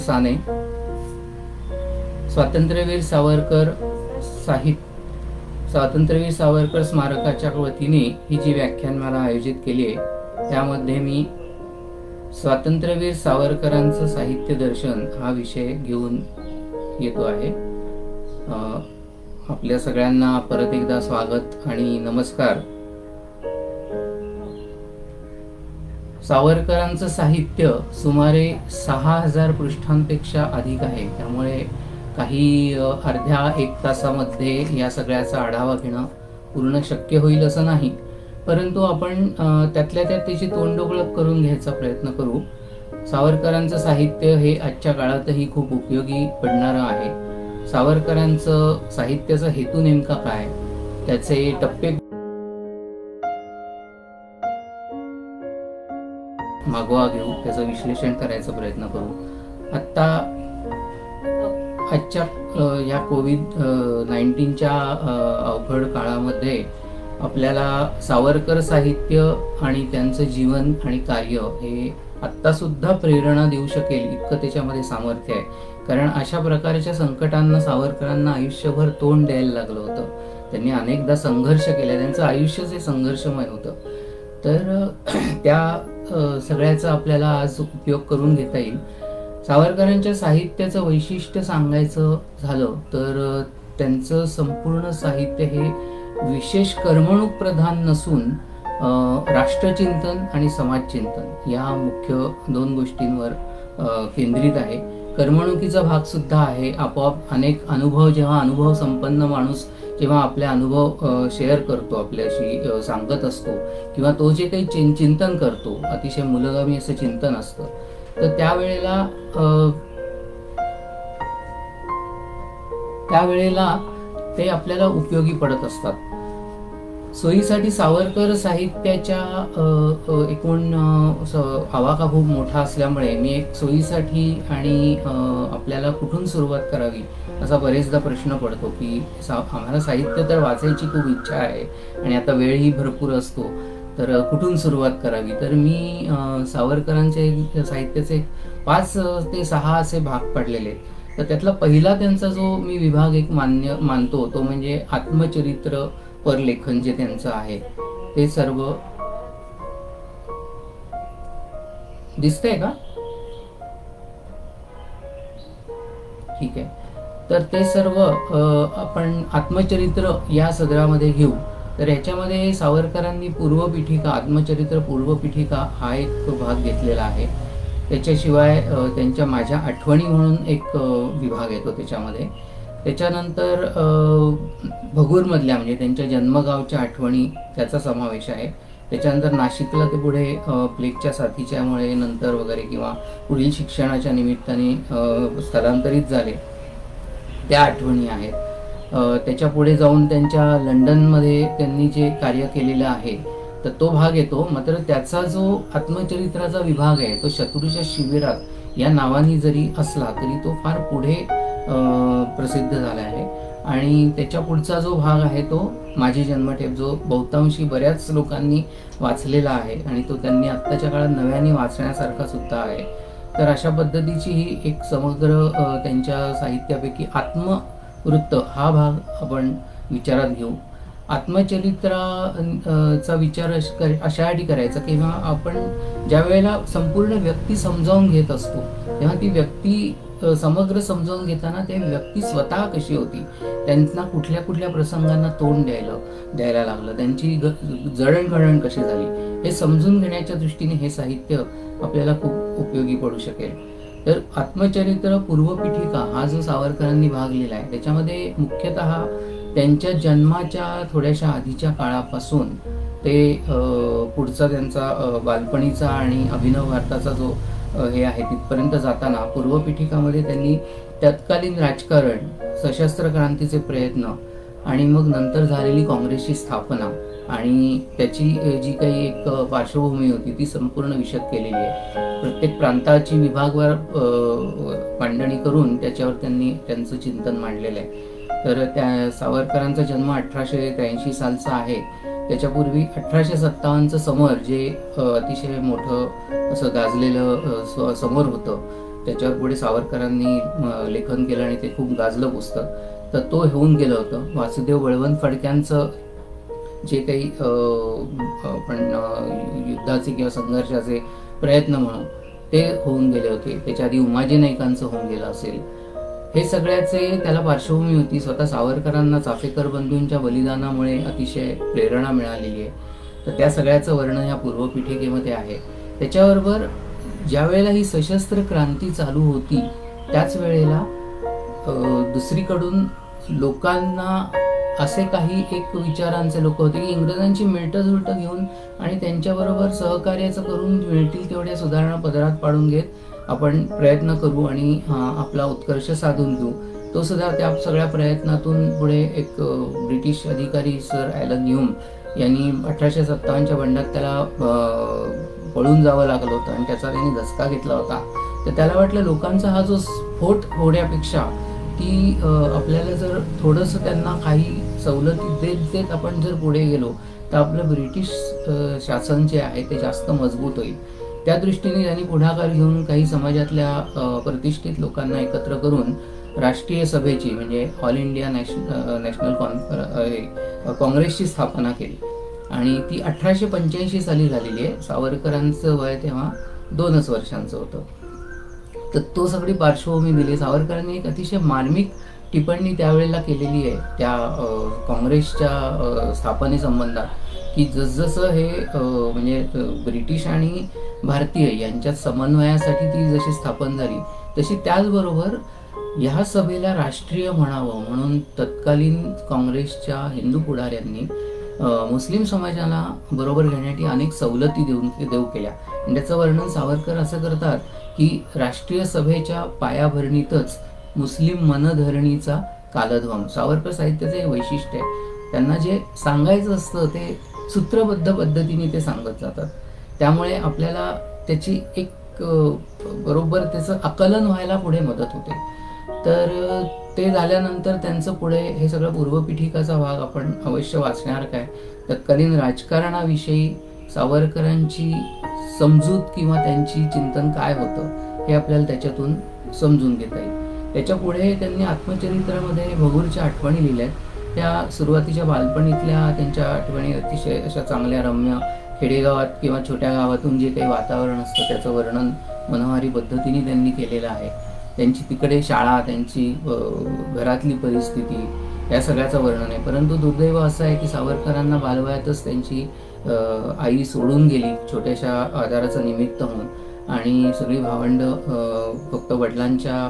साने, स्वातंत्र्यवीर सावरकर स्मारकाच्या वतीने ही जी व्याख्यानमाला आयोजित केली आहे त्यामध्ये मी स्वातंत्र्यवीर सावरकरांचं साहित्य दर्शन हा विषय घेऊन येतो आहे। आपल्या सगळ्यांना परत एकदा स्वागत आणि नमस्कार। सावरकरांचं साहित्य सुमारे 6000 पृष्ठांपेक्षा अधिक आहे, त्यामुळे काही अर्ध्या एक तासामध्ये या सगळ्याचा आढावा घेणं पूर्ण शक्य होईल असं नाही, परंतु आपण त्यातल्या त्यात त्याची तोंडओळख करून घ्यायचा प्रयत्न करू। सावरकरांचं साहित्य हे आजच्या काळातही खूप उपयोगी पडणारं आहे। सावरकरांचं साहित्याचा हेतू नेमका काय, त्याचे टप्पे मागोवा घेऊ, त्याचं विश्लेषण करायचा प्रयत्न करू। आजच्या या कोविड-19च्या अवघड काळामध्ये आपल्याला सावरकर साहित्य आणि त्यांचं जीवन आणि कार्य हे आत्ता सुद्धा प्रेरणा देऊ शकेल इतकं त्याच्यामध्ये सामर्थ्य आहे। कारण अशा प्रकारच्या संकटांना सावरकरांना आयुष्यभर तोंड द्यायला लागलं होतं। त्यांनी अनेकदा संघर्ष केला, त्यांचं आयुष्यच हे संघर्षमय होतं। तर त्या सगळ्याचा आपल्याला आज उपयोग करून घेता येईल। सावरकरांच्या साहित्याचं वैशिष्ट्य सांगायचं झालं तर त्यांचं संपूर्ण साहित्य हे विशेष कर्मणूक प्रधान नसून राष्ट्रचिंतन आणि समाजचिंतन या मुख्य दोन गोष्टींवर केंद्रित आहे। कर्मणुकीचा भाग सुद्धा आहे। आपोआप अनेक अनुभव, जेव्हा अनुभव संपन्न माणूस जेव्हा आपले अनुभव शेअर करतो, आपल्याशी सांगत असतो, किंवा तो जे काही चिंतन करतो, अतिशय मूलगामी असं चिंतन असतं, तर त्यावेळेला ते आपल्याला उपयोगी पडत असतात। सोयीसाठी सावरकर साहित्याच्या एकूण आवाका खूप मोठा असल्यामुळे मी एक सोयीसाठी आणि आपल्याला कुठून सुरुवात करावी असा बरेचदा प्रश्न पडतो की आम्हाला साहित्य तर वाचायची खूप इच्छा आहे आणि आता वेळही भरपूर असतो, तर कुठून सुरुवात करावी। तर मी सावरकरांचे साहित्याचे 5 ते 6 असे भाग पडलेले। तर त्यातला पहिला त्यांचा जो मी विभाग एक मानतो तो म्हणजे आत्मचरित्र परलेखन जे त्यांचं आहे ते सर्व दिसतंय का? ठीक आहे। तर ते सर्व आपण आत्मचरित्र या सदरामध्ये घेऊ। तर याच्यामध्ये सावरकरांनी पूर्वपीठिका, आत्मचरित्र पूर्वपीठिका हा एक भाग घेतलेला आहे। त्याच्याशिवाय त्यांच्या माझ्या आठवणी म्हणून एक विभाग येतो त्याच्यामध्ये। त्याच्यानंतर भगूरमधल्या म्हणजे त्यांच्या जन्मगावच्या आठवणी त्याचा समावेश आहे। त्याच्यानंतर नाशिकला ते पुढे प्लेगच्या साथीच्यामुळे नंतर वगैरे किंवा पुढील शिक्षणाच्या निमित्ताने स्थलांतरित झाले त्या आठवणी आहेत। त्याच्या पुढे जाऊन त्यांच्या लंडनमध्ये त्यांनी जे कार्य केलेलं आहे तर तो भाग येतो। मात्र त्याचा जो आत्मचरित्राचा विभाग आहे तो शत्रूच्या शिबिरात या नावाने जरी असला तरी तो फार पुढे प्रसिद्ध झाला आहे। आणि त्याच्या पुढचा जो भाग आहे तो माझी जन्मठेप, जो बहुतांशी बऱ्याच लोकांनी वाचलेला आहे आणि तो त्यांनी आत्ताच्या काळात नव्याने वाचण्यासारखा सुद्धा आहे। तर अशा पद्धतीची ही एक समग्र त्यांच्या साहित्यापैकी आत्मवृत्त हा भाग आपण विचारात घेऊ। आत्मचरित्राचा विचार अशासाठी करायचा किंवा आपण ज्या वेळेला संपूर्ण व्यक्ती समजावून घेत असतो तेव्हा ती व्यक्ती समग्र समजावून घेताना ते व्यक्ती स्वतः कशी होती, त्यांना कुठल्या कुठल्या प्रसंगांना तोंड द्यायला लागलं, त्यांची जडणघडण कशी झाली, हे समजून घेण्याच्या दृष्टीने हे साहित्य आपल्याला खूप उपयोगी पडू शकेल। तर आत्मचरित्र पूर्वपीठिका हा जो सावरकरांनी भाग लिहिला आहे त्याच्यामध्ये मुख्यतः त्यांच्या जन्माच्या थोड्याशा आधीच्या काळापासून ते पुढचा त्यांचा बालपणीचा आणि अभिनव भारताचा जो हे आहे तिथपर्यंत जाताना पूर्वपीठिकामध्ये त्यांनी तत्कालीन राजकारण, सशस्त्र क्रांतीचे प्रयत्न आणि मग नंतर झालेली काँग्रेसची स्थापना आणि त्याची जी काही एक पार्श्वभूमी होती ती संपूर्ण विशद केलेली आहे। प्रत्येक प्रांताची विभागवार मांडणी करून त्याच्यावर त्यांनी त्यांचं चिंतन मांडलेलं आहे। तर त्या सावरकरांचा जन्म 1883 सालचा आहे। त्याच्यापूर्वी 1857चं समर जे अतिशय मोठं असं गाजलेलं समर होतं त्याच्यावर पुढे सावरकरांनी लेखन केलं आणि ते खूप गाजलं पुस्तक. तर तो होऊन गेलं होतं. वासुदेव बळवंत फडक्यांचं जे काही आपण युद्धाचे किंवा संघर्षाचे प्रयत्न म्हणू ते होऊन गेले होते. त्याच्या आधी उमाजी नाईकांचं होऊन गेलं असेल. हे सगळ्याचे त्याला पार्श्वभूमी होती. स्वतः सावरकरांना चाफेकर बंधूंच्या बलिदानामुळे अतिशय प्रेरणा मिळालेली आहे. तर त्या सगळ्याचं वर्णन ह्या पूर्वपीठिकेमध्ये आहे. त्याच्याबरोबर ज्या वेळेला ही सशस्त्र क्रांती चालू होती त्याच वेळेला दुसरीकडून लोकांना असे काही एक विचारांचे लोक होते की इंग्रजांची मिळतं जुळतं घेऊन आणि त्यांच्याबरोबर सहकार्याचं करून मिळतील तेवढ्या सुधारणा पदरात पाडून घेत आपण प्रयत्न करू आणि आपला उत्कर्ष साधून घेऊ. तो सुद्धा त्या सगळ्या प्रयत्नातून पुढे एक ब्रिटिश अधिकारी सर ॲलन ह्यूम यांनी 1857च्या बंडात त्याला पळून जावं लागलं होतं आणि त्याचा त्यांनी धसका घेतला होता. तर त्याला वाटलं लोकांचा हा जो स्फोट होण्यापेक्षा की आपल्याला जर थोडंसं त्यांना काही सवलती देत देत आपण जर पुढे गेलो तर आपलं ब्रिटिश शासन जे आहे ते जास्त मजबूत होईल. त्या दृष्टीने त्यांनी पुढाकार घेऊन काही समाजातल्या प्रतिष्ठित लोकांना एकत्र करून राष्ट्रीय सभेची म्हणजे ऑल इंडिया नॅशनल काँग्रेसची स्थापना केली आणि ती 1885 साली झालेली आहे. सावरकरांचं वय तेव्हा 2 वर्षांचं होतं. तर तो सगळी पार्श्वभूमी दिली. सावरकरांनी एक अतिशय मार्मिक टिप्पणी त्यावेळेला केलेली आहे त्या काँग्रेसच्या स्थापनेसंबंधात की जसजसं हे म्हणजे ब्रिटिश आणि भारतीय यांच्यात समन्वयासाठी ती जशी स्थापन झाली तशी त्याचबरोबर ह्या सभेला राष्ट्रीय म्हणावं म्हणून तत्कालीन काँग्रेसच्या हिंदू पुढाऱ्यांनी मुस्लिम समाजाला बरोबर घेण्यासाठी अनेक सवलती देऊ केल्या. त्याचं वर्णन सावरकर असं करतात की राष्ट्रीय सभेच्या पायाभरणीतच मुस्लिम मनधरणीचा कालध्वम. सावरकर साहित्याचं हे वैशिष्ट्य आहे. त्यांना जे सांगायचं असतं ते सूत्रबद्ध पद्धतीने ते सांगत जातात. त्यामुळे आपल्याला त्याची एक बरोबर त्याचं आकलन व्हायला पुढे मदत होते. तर ते झाल्यानंतर त्यांचं पुढे हे सगळं पूर्वपीठिकाचा भाग आपण अवश्य वाचणार काय. तत्कालीन राजकारणाविषयी सावरकरांची समजूत किंवा त्यांची चिंतन काय होतं हे आपल्याला त्याच्यातून समजून घेता येईल. त्याच्या पुढे त्यांनी आत्मचरित्रामध्ये भगूरच्या आठवणी लिहिल्या आहेत. त्या सुरुवातीच्या बालपणीतल्या त्यांच्या आठवणी अतिशय अशा चांगल्या रम्य खेडेगावात किंवा छोट्या गावातून जे काही वातावरण असतं त्याचं वर्णन मनोहारी पद्धतीने त्यांनी केलेलं आहे. त्यांची तिकडे शाळा, त्यांची घरातली परिस्थिती या सगळ्याचं वर्णन आहे. परंतु दुर्दैव असं आहे की सावरकरांना बालवयातच त्यांची आई सोडून गेली छोट्याशा आजाराचं निमित्त होऊन आणि सगळी भावंड फक्त वडिलांच्या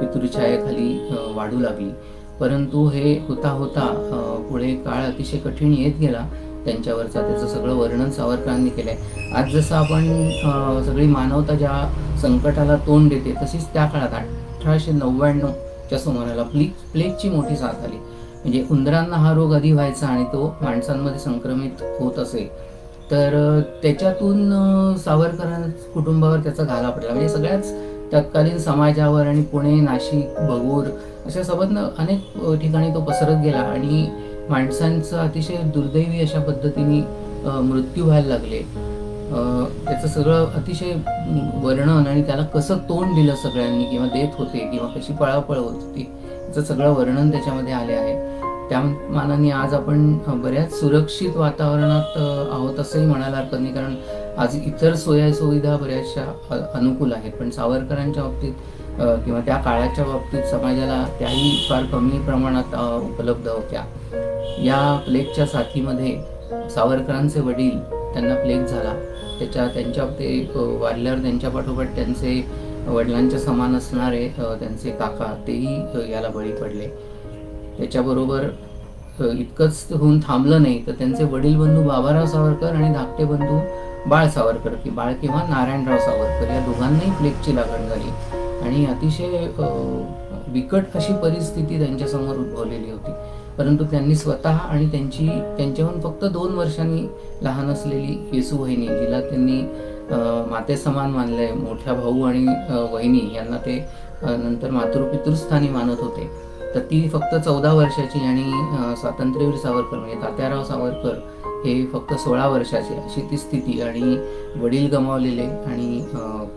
पितृछायेखाली वाढू लागली. परंतु हे होता होता पुढे काळ अतिशय कठीण येत गेला त्यांच्यावरचा. त्याचं सगळं वर्णन सावरकरांनी केलंय. आज जसं आपण सगळी मानवता ज्या संकटाला तोंड देते तशीच त्या काळात 1899च्या सुमाराला प्लेगची मोठी साथ आली. म्हणजे उंदरांना हा रोग आधी व्हायचा आणि तो माणसांमध्ये संक्रमित होत असे. तर त्याच्यातून सावरकरांच्या कुटुंबावर त्याचा घाला पडला. म्हणजे सगळ्याच तत्कालीन समाजावर आणि पुणे, नाशिक, भगूर अशा सबंध अनेक ठिकाणी तो पसरत गेला आणि माणसांचं अतिशय दुर्दैवी अशा पद्धतीने मृत्यू व्हायला लागले. त्याचं सगळं अतिशय वर्णन आणि त्याला कसं तोंड दिलं सगळ्यांनी किंवा देत होते किंवा कशी पळापळ होत होती याचं सगळं वर्णन त्याच्यामध्ये आले आहे. त्या मानाने आज आपण बऱ्याच सुरक्षित वातावरणात आहोत असंही म्हणायला हरकत नाही, कारण आज इतर सोयीसुविधा बऱ्याचशा अनुकूल आहेत. पण सावरकरांच्या बाबतीत किंवा त्या काळाच्या बाबतीत समाजाला त्याही फार कमी प्रमाणात उपलब्ध होत्या. या प्लेगच्या साथीमध्ये सावरकरांचे वडील, त्यांना प्लेग झाला. त्यांच्या ते वारल्यावर त्यांच्या पाठोपाठ त्यांचे वडिलांच्या समान असणारे त्यांचे काका तेही याला बळी पडले. त्याच्याबरोबर इतकंच होऊन थांबलं नाही तर त्यांचे वडील बंधू बाबाराव सावरकर आणि धाकटे बंधू बाळ सावरकर की बाळ किंवा नारायणराव सावरकर या दोघांनाही प्लेगची लागण झाली आणि अतिशय बिकट अशी परिस्थिती त्यांच्यासमोर उद्भवलेली होती. परंतु त्यांनी स्वतः आणि त्यांच्याहून फक्त 2 वर्षांनी लहान असलेली येसू वहिनी, जिला त्यांनी मातेसमान मानलंय, मोठ्या भाऊ आणि वहिनी यांना ते नंतर मातृपितृस्थानी मानत होते, तर ती फक्त 14 वर्षाची आणि स्वातंत्र्यवीर सावरकर म्हणजे तात्याराव सावरकर हे फक्त 16 वर्षाचे अशी ती स्थिती, आणि वडील गमावलेले आणि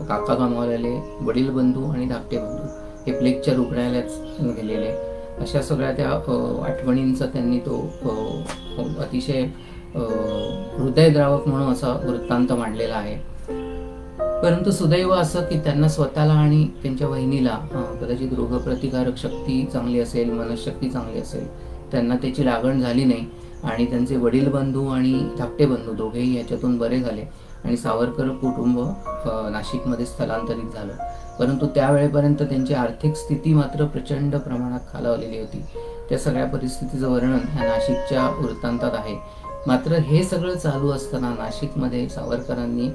काका गमावलेले, वडील बंधू आणि धाकटे बंधू हे प्लेगच्या रुग्णालयात गेलेले, अशा सगळ्या त्या आठवणींचा त्यांनी तो अतिशय हृदयद्रावक म्हणून असा वृत्तांत मांडलेला आहे. परंतु सुदैव असं की त्यांना स्वतःला आणि त्यांच्या वहिनीला कदाचित रोगप्रतिकारक शक्ती चांगली असेल, मनशक्ती चांगली असेल, त्यांना त्याची लागण झाली नाही आणि त्यांचे वडील बंधू आणि धाकटे बंधू दोघेही याच्यातून बरे झाले आणि सावरकर कुटुंब नाशिकमध्ये स्थलांतरित झालं. परंतु त्यावेळेपर्यंत त्यांची आर्थिक स्थिती मात्र प्रचंड प्रमाणात खालावलेली होती. त्या सगळ्या परिस्थितीचं वर्णन ह्या नाशिकच्या वृत्तांतात आहे. मात्र हे सगळं चालू असताना नाशिकमध्ये सावरकरांनी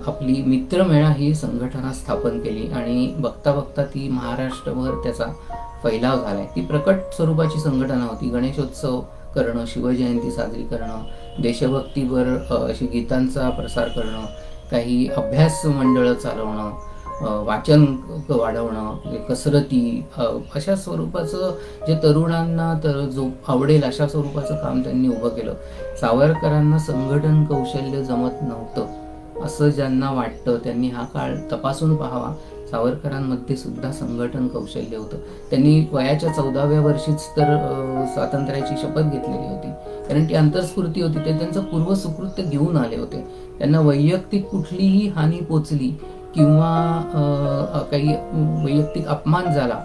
आपली मित्रमेळा ही संघटना स्थापन केली आणि बघता बघता ती महाराष्ट्रभर त्याचा फैलाव झालाय. ती प्रकट स्वरूपाची संघटना होती. गणेशोत्सव करणं, शिवजयंती साजरी करणं, देशभक्तीवर अशी गीतांचा प्रसार करणं, काही अभ्यास मंडळं चालवणं, वाचन वाढवणं, कसरती, अशा स्वरूपाचं जे तरुणांना जो आवडेल अशा स्वरूपाचं काम त्यांनी उभं केलं. सावरकरांना संघटन कौशल्य जमत नव्हतं असं ज्यांना वाटतं त्यांनी हा काळ तपासून पाहावा. सावरकरांमध्ये सुद्धा संघटन कौशल्य होतं. त्यांनी वयाच्या 14व्या वर्षीच तर स्वातंत्र्याची शपथ घेतलेली होती, कारण ती अंतर्स्फूर्ती होती. ते त्यांचं पूर्वसुकृत्य घेऊन आले होते. त्यांना वैयक्तिक कुठलीही हानी पोचली किंवा काही वैयक्तिक अपमान झाला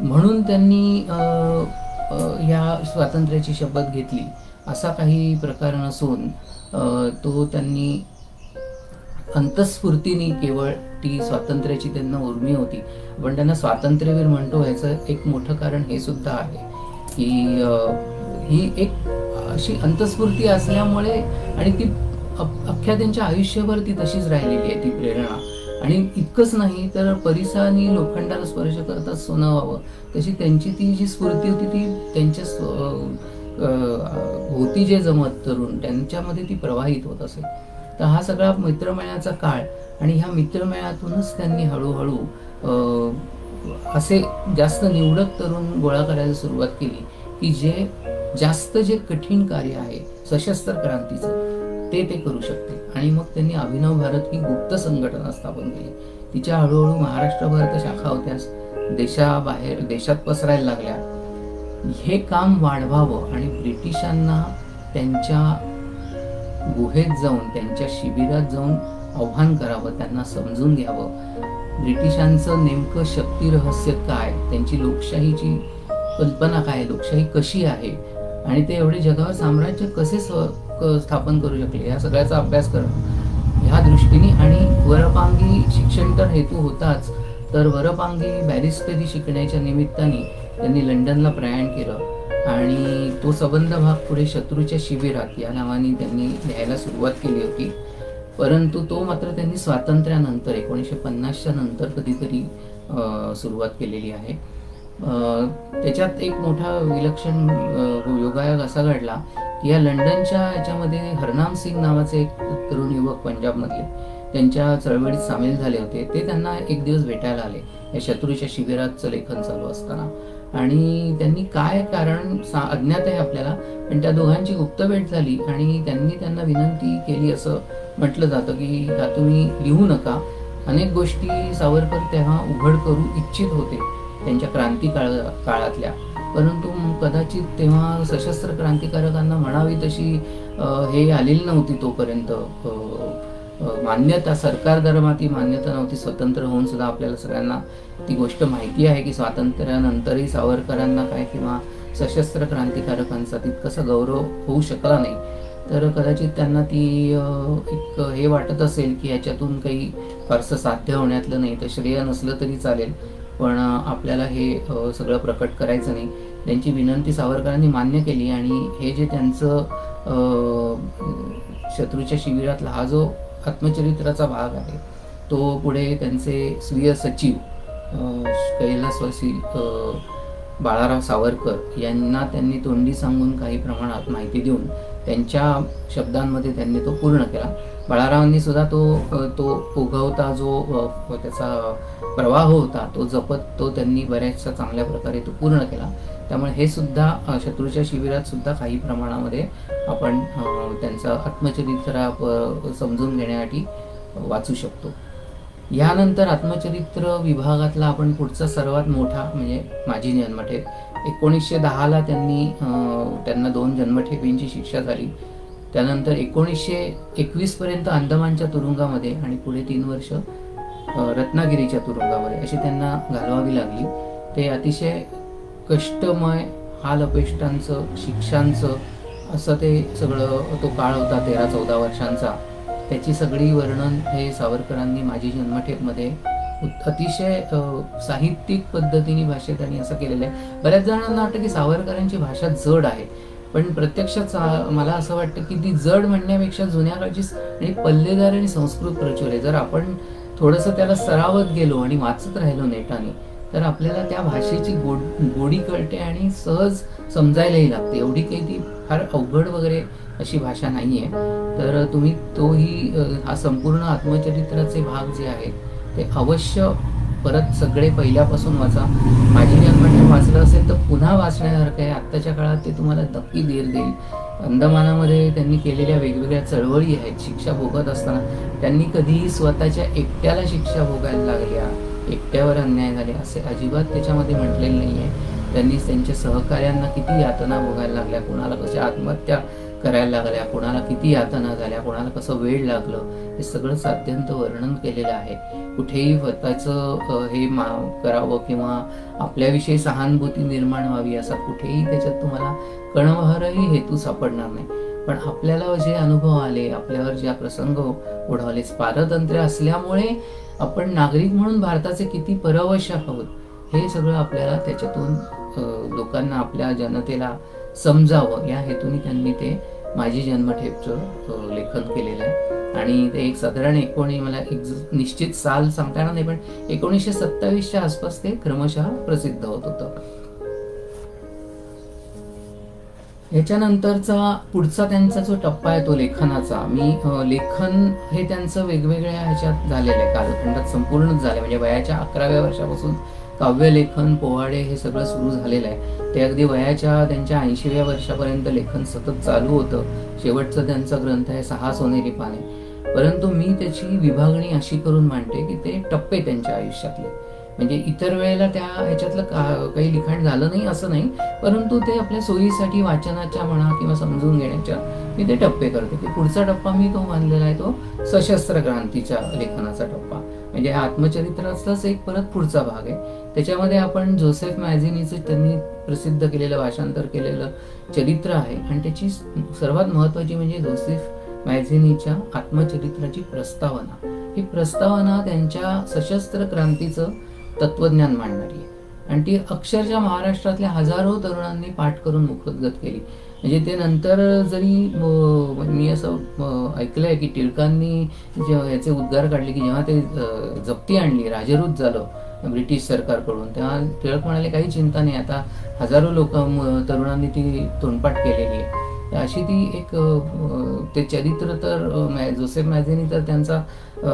म्हणून त्यांनी ह्या स्वातंत्र्याची शपथ घेतली असा काही प्रकार नसून तो त्यांनी अंतस्फूर्तीने केवळ ती स्वातंत्र्याची त्यांना उर्मी होती. पण त्यांना स्वातंत्र्यवीर म्हणतो ह्याचं एक मोठं कारण हे सुद्धा आहे की ही एक अशी अंतस्फूर्ती असल्यामुळे आणि ती अख्ख्या त्यांच्या आयुष्यभर ती तशीच राहिलेली आहे ती प्रेरणा. आणि इतकंच नाही तर परिसानी लोखंडाला स्पर्श करतात सोनं व्हावं, तशी त्यांची ती जी स्फूर्ती होती ती त्यांच्या भोवती जे जमत तरुण त्यांच्यामध्ये ती प्रवाहित होत असे. तर हा सगळा मित्रमेळ्याचा काळ आणि ह्या मित्रमेळ्यातूनच त्यांनी हळूहळू असे जास्त निवडक तरुण गोळा करायला सुरुवात केली की जे कठीण कार्य आहे सशस्त्र क्रांतीचं ते करू शकते. आणि मग त्यांनी अभिनव भारत ही गुप्त संघटना स्थापन केली. तिच्या हळूहळू महाराष्ट्रभर तर शाखा होत्याच, देशात पसरायला लागल्या. हे काम वाढवावं आणि ब्रिटिशांना त्यांच्या गुहेत जाऊन त्यांच्या शिबिरात जाऊन आव्हान करावं, त्यांना समजून घ्यावं. ब्रिटिशांचं नेमकं शक्ती रहस्य काय, त्यांची लोकशाहीची कल्पना काय, लोकशाही कशी आहे आणि ते एवढे जगावर साम्राज्य कसे स्थापन करू शकले या सगळ्याचा अभ्यास करणं ह्या दृष्टीने. आणि वरपांगी शिक्षण तर हेतू होताच, तर वरपांगी बॅरिस्टरी शिकण्याच्या निमित्ताने त्यांनी लंडनला प्रयाण केलं आणि तो संबंध भाग पुढे शत्रूच्या शिबिरात या नावाने त्यांनी लिहायला सुरुवात केली होती. परंतु तो मात्र त्यांनी स्वातंत्र्यानंतर 1950च्या नंतर कधीतरी सुरुवात केलेली आहे. त्याच्यात एक मोठा विलक्षण योगायोग असा घडला की या लंडनच्या याच्यामध्ये हरनाम सिंग नावाचे एक तरुण युवक पंजाबमधले त्यांच्या चळवळीत सामील झाले होते. ते त्यांना एक दिवस भेटायला आले या शत्रूच्या शिबिराचं लेखन चालू असताना. आणि त्यांनी काय कारण अज्ञात आहे आपल्याला, पण त्या दोघांची गुप्त भेट झाली आणि त्यांनी त्यांना विनंती केली. असं म्हटलं जातं की हा तुम्ही लिहू नका. अनेक गोष्टी सावरकर तेव्हा उघड करू इच्छित होते त्यांच्या क्रांती काळातल्या, परंतु कदाचित तेव्हा सशस्त्र क्रांतिकारकांना म्हणावी तशी हे आलेली नव्हती. तोपर्यंत मान्यता सरकार दरम्यान ती मान्यता नव्हती. स्वतंत्र होऊन सुद्धा आपल्याला सगळ्यांना ती गोष्ट माहिती आहे की स्वातंत्र्यानंतरही सावरकरांना काय किंवा सशस्त्र क्रांतिकारकांचा तितकासा गौरव होऊ शकला नाही. तर कदाचित त्यांना ती एक हे वाटत असेल की ह्याच्यातून काही फारसं साध्य होण्यातलं नाही, तर श्रेय नसलं तरी चालेल, पण आपल्याला हे सगळं प्रकट करायचं नाही. त्यांची विनंती सावरकरांनी मान्य केली आणि हे जे त्यांचं शत्रूच्या शिबिरातला हा जो आत्मचरित्राचा भाग आहे तो पुढे त्यांचे स्वीय सचिव कैलासवासी बाळाराव सावरकर यांना त्यांनी तोंडी सांगून काही प्रमाणात माहिती देऊन त्यांच्या शब्दांमध्ये त्यांनी तो पूर्ण केला. बाळारावांनी सुद्धा तो ओघवता जो त्याचा प्रवाह होता तो जपत तो त्यांनी बऱ्याचशा चांगल्या प्रकारे तो पूर्ण केला. त्यामुळे हे सुद्धा शत्रूच्या शिबिरात सुद्धा काही प्रमाणामध्ये आपण त्यांचं आत्मचरित्र समजून घेण्यासाठी वाचू शकतो. यानंतर आत्मचरित्र विभागातला आपण पुढचा सर्वात मोठा म्हणजे माझी जन्मठेप. 1910ला त्यांना 2 जन्मठेपींची शिक्षा झाली. त्यानंतर 1921 पर्यंत अंदमानच्या तुरुंगामध्ये आणि पुढे 3 वर्ष रत्नागिरीच्या तुरुंगामध्ये अशी त्यांना घालवावी लागली. ते अतिशय कष्टमय, हाल अपेष्टांचं, शिक्षांचं असं ते सगळं तो काळ होता 13-14 वर्षांचा. त्याची सगळी वर्णन हे सावरकरांनी माझी जन्मठेपमध्ये अतिशय साहित्यिक पद्धतीने भाषेत त्यांनी असं केलेलं आहे. बऱ्याच जणांना वाटतं की सावरकरांची भाषा जड आहे, पण प्रत्यक्षात मला असं वाटतं की ती जड म्हणण्यापेक्षा जुन्या काळची आणि पल्लेदार आणि संस्कृत प्रचुर आहे. जर आपण थोडंसं त्याला सरावत गेलो आणि वाचत राहिलो नेटाने तर आपल्याला त्या भाषेची गोडी कळते आणि सहज समजायलाही लागते. एवढी काही ती फार अवघड वगैरे अशी भाषा नाहीये. तर तुम्ही हा संपूर्ण आत्मचरित्राचे भाग जे आहेत ते अवश्य परत सगळे पहिल्यापासून वाचा. माझी जन्मठेप वाचलं असेल तर पुन्हा वाचण्यासारखं आहे. आत्ताच्या काळात ते तुम्हाला नक्की धीर देईल. अंदमानामध्ये त्यांनी केलेल्या वेगवेगळ्या चळवळी आहेत. शिक्षा भोगत असताना त्यांनी कधीही स्वतःच्या एकट्याला शिक्षा भोगायला लागल्या, एकट्यावर अन्याय झाले असे अजिबात त्याच्यामध्ये म्हटलेलं नाहीये. त्यांनी त्यांच्या सहकार्यांना किती यातना भोगायला लागल्या, कोणाला कशा आत्महत्या करायला लागल्या, कोणाला किती यातना झाल्या, कोणाला कसं वेळ लागलं, हे सगळं साध्यंत वर्णन केलेलं आहे. कुठेही स्वतःचं हे करावं किंवा आपल्याविषयी सहानुभूती निर्माण व्हावी असा कुठेही त्याच्यात तुम्हाला कणभरही हेतू सापडणार नाही. पण आपल्याला जे अनुभव आले, आपल्यावर ज्या प्रसंग ओढवले, पारतंत्र्य असल्यामुळे आपण नागरिक म्हणून भारताचे किती परवश आहोत हे सगळं आपल्याला त्याच्यातून लोकांना, आपल्या जनतेला समजावं या हेतूने त्यांनी ते माझी जन्मठेपचं लेखन केलेलं आहे. आणि ते एक साधारण मला एक निश्चित साल सांगता येणार नाही, पण 1927च्या आसपास ते क्रमशः प्रसिद्ध होत होतं. याच्यानंतरचा पुढचा त्यांचा जो टप्पा आहे तो लेखनाचा. लेखन हे त्यांचं वेगवेगळ्या ह्याच्यात झालेलं आहे, कालखंडात संपूर्णच झालं. म्हणजे वयाच्या 11व्या वर्षापासून काव्यलेखन, पोवाडे हे सगळं सुरू झालेलं आहे. ते अगदी वयाच्या त्यांच्या 80व्या वर्षापर्यंत लेखन सतत चालू होतं. शेवटचा त्यांचा ग्रंथ आहे 6 सोनेरी पाने. परंतु मी त्याची विभागणी अशी करून मांडते की ते टप्पे त्यांच्या आयुष्यातले. म्हणजे इतर वेळेला त्या ह्याच्यातलं काही लिखाण झालं नाही असं नाही, परंतु ते आपल्या सोयीसाठी वाचनाच्या म्हणा किंवा समजून घेण्याच्या मी ते टप्पे करते. की पुढचा टप्पा मी तो मानलेला आहे तो सशस्त्र क्रांतीच्या लेखनाचा टप्पा. म्हणजे आत्मचरित्राचाच एक परत पुढचा भाग आहे. त्याच्यामध्ये आपण जोसेफ मॅझिनीचं त्यांनी प्रसिद्ध केलेलं, भाषांतर केलेलं चरित्र आहे. आणि त्याची सर्वात महत्वाची म्हणजे जोसेफ मॅझिनीच्या आत्मचरित्राची प्रस्तावना. ही प्रस्तावना त्यांच्या सशस्त्र क्रांतीचं तत्वज्ञान मांडणारी आहे. आणि ती अक्षरशः महाराष्ट्रातल्या हजारो तरुणांनी पाठ करून मुखोद्गत केली. म्हणजे ते नंतर जरी मी असं ऐकलंय की टिळकांनी याचे उद्गार काढले की जेव्हा ते जप्ती आणली, राजरूत झालं ब्रिटिश सरकारकडून, तेव्हा टिळक म्हणाले काही चिंता नाही, आता हजारो तरुणांनी ती तोंडपाठ केलेली आहे. अशी ती एक ते चरित्र तर जोसेफ मॅझिनी तर त्यांचा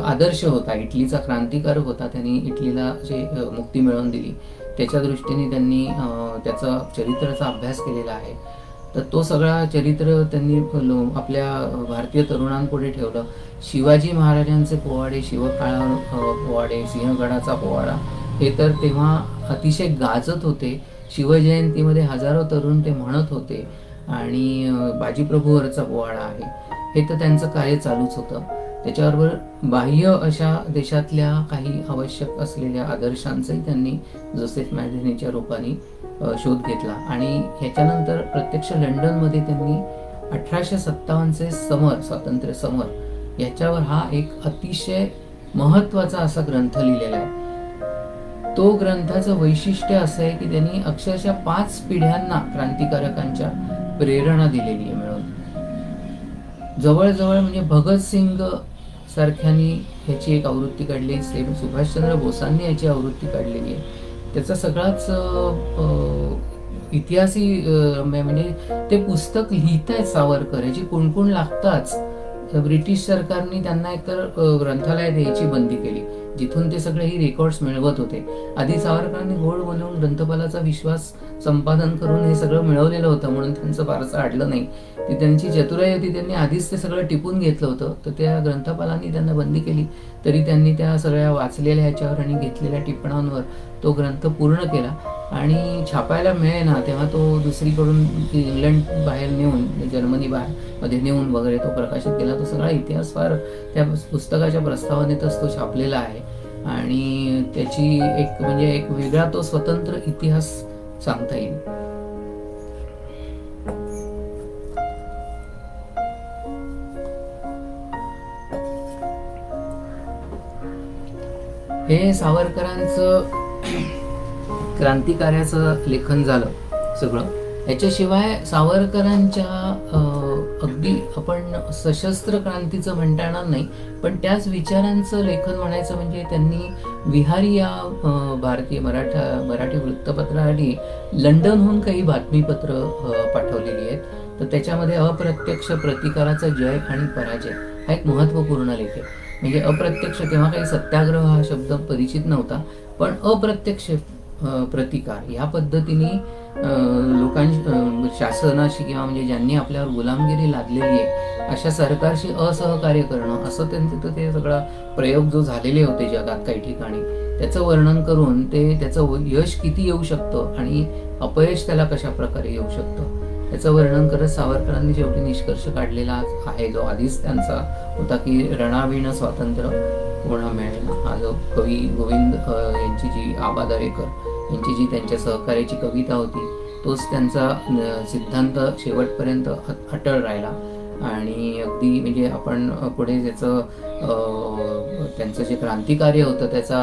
आदर्श होता. इटलीचा क्रांतिकारक होता. त्यांनी इटलीला जे मुक्ती मिळवून दिली त्याच्या दृष्टीने त्यांनी त्याचा चरित्राचा अभ्यास केलेला आहे. तर तो सगळा चरित्र त्यांनी आपल्या भारतीय तरुणांपुढे ठेवलं. शिवाजी महाराजांचे पोवाडे, शिवकाळा पोवाडे, सिंहगडाचा पोवाडा हे तर तेव्हा अतिशय गाजत होते. शिवजयंतीमध्ये हजारो तरुण ते म्हणत होते. आणि बाजीप्रभूवरचा पोवाडा आहे हे तर त्यांचं कार्य चालूच होतं. त्याच्याबरोबर बाह्य अशा देशातल्या काही आवश्यक असलेल्या आदर्शांचाही त्यांनी जोसेफ मॅझिनीच्या रूपाने शोध घेतला. आणि ह्याच्यानंतर प्रत्यक्ष लंडनमध्ये त्यांनी 1857चे समर, स्वातंत्र्य समर याच्यावर हा एक अतिशय महत्वाचा असा ग्रंथ लिहिलेला आहे. तो ग्रंथाचं वैशिष्ट्य असं आहे की त्यांनी अक्षरशः 5 पिढ्यांना क्रांतिकारकांच्या प्रेरणा दिलेली आहे मिळून. जवळजवळ म्हणजे भगतसिंग सारख्यांनी ह्याची एक आवृत्ती काढली, सुभाषचंद्र बोसांनी याची आवृत्ती काढलेली आहे. त्याचा सगळाच इतिहासी म्हणजे ते पुस्तक लिहितायत सावरकर, याची कुणकुण लागताच ब्रिटिश सरकारने त्यांना एकतर ग्रंथालयात द्यायची बंदी केली, जिथून ते सगळे ही रेकॉर्ड्स मिळवत होते. आधी सावरकरांनी घोड बनवून ग्रंथपालाचा विश्वास संपादन करून हे सगळं मिळवलेलं होतं, म्हणून त्यांचं फारसं अडलं नाही. ती त्यांची चतुराई होती, त्यांनी आधीच ते सगळं टिपून घेतलं होतं. तर त्या ग्रंथपालांनी त्यांना बंदी केली, तरी त्यांनी त्या सगळ्या वाचलेल्या ह्याच्यावर आणि घेतलेल्या टिपणांवर तो ग्रंथ पूर्ण केला. आणि छापायला मिळेना तेव्हा तो दुसरीकडून इंग्लंड बाहेर नेऊन, जर्मनी मध्ये नेऊन वगैरे तो प्रकाशित केला. तो सगळा इतिहास फार त्या पुस्तकाच्या प्रस्तावनेतच तो छापलेला आहे आणि त्याची एक म्हणजे एक वेगळा तो स्वतंत्र इतिहास सांगता येईल. हे सावरकरांचं क्रांतिकार्याचं लेखन झालं सगळं. याच्याशिवाय सावरकरांच्या अगदी आपण सशस्त्र क्रांतीचं म्हणता येणार नाही, पण त्याच विचारांचं लेखन म्हणायचं म्हणजे त्यांनी विहारी या भारतीय मराठी वृत्तपत्रासाठी लंडनहून काही बातमीपत्र पाठवलेली आहेत. तर त्याच्यामध्ये अप्रत्यक्ष प्रतिकाराचा जय आणि पराजय हा एक महत्त्वपूर्ण लेख आहे. म्हणजे अप्रत्यक्ष, तेव्हा काही सत्याग्रह हा शब्द परिचित नव्हता, पण अप्रत्यक्ष प्रतिकार ह्या पद्धतीने शासनाशी किंवा म्हणजे ज्यांनी आपल्यावर गुलामगिरी लादलेली आहे अशा सरकारशी असहकार्य करणं, असं त्यांचं ते सगळा प्रयोग जो झालेले होते जगात काही ठिकाणी, त्याचं वर्णन करून त्याचं यश किती येऊ शकतं आणि अपयश त्याला कशा प्रकारे येऊ शकतं त्याचं वर्णन करत सावरकरांनी शेवटी निष्कर्ष काढलेला आहे, जो आधीच त्यांचा होता की रणाविण स्वातंत्र्य कोणा मिळेल. हा जो कवी गोविंद यांची जी आबा दरेकर यांची जी त्यांच्या सहकार्याची कविता होती, तोच त्यांचा सिद्धांत शेवटपर्यंत अटळ राहिला. आणि अगदी म्हणजे आपण पुढे त्यांचं जे क्रांतिकार्य होतं त्याचा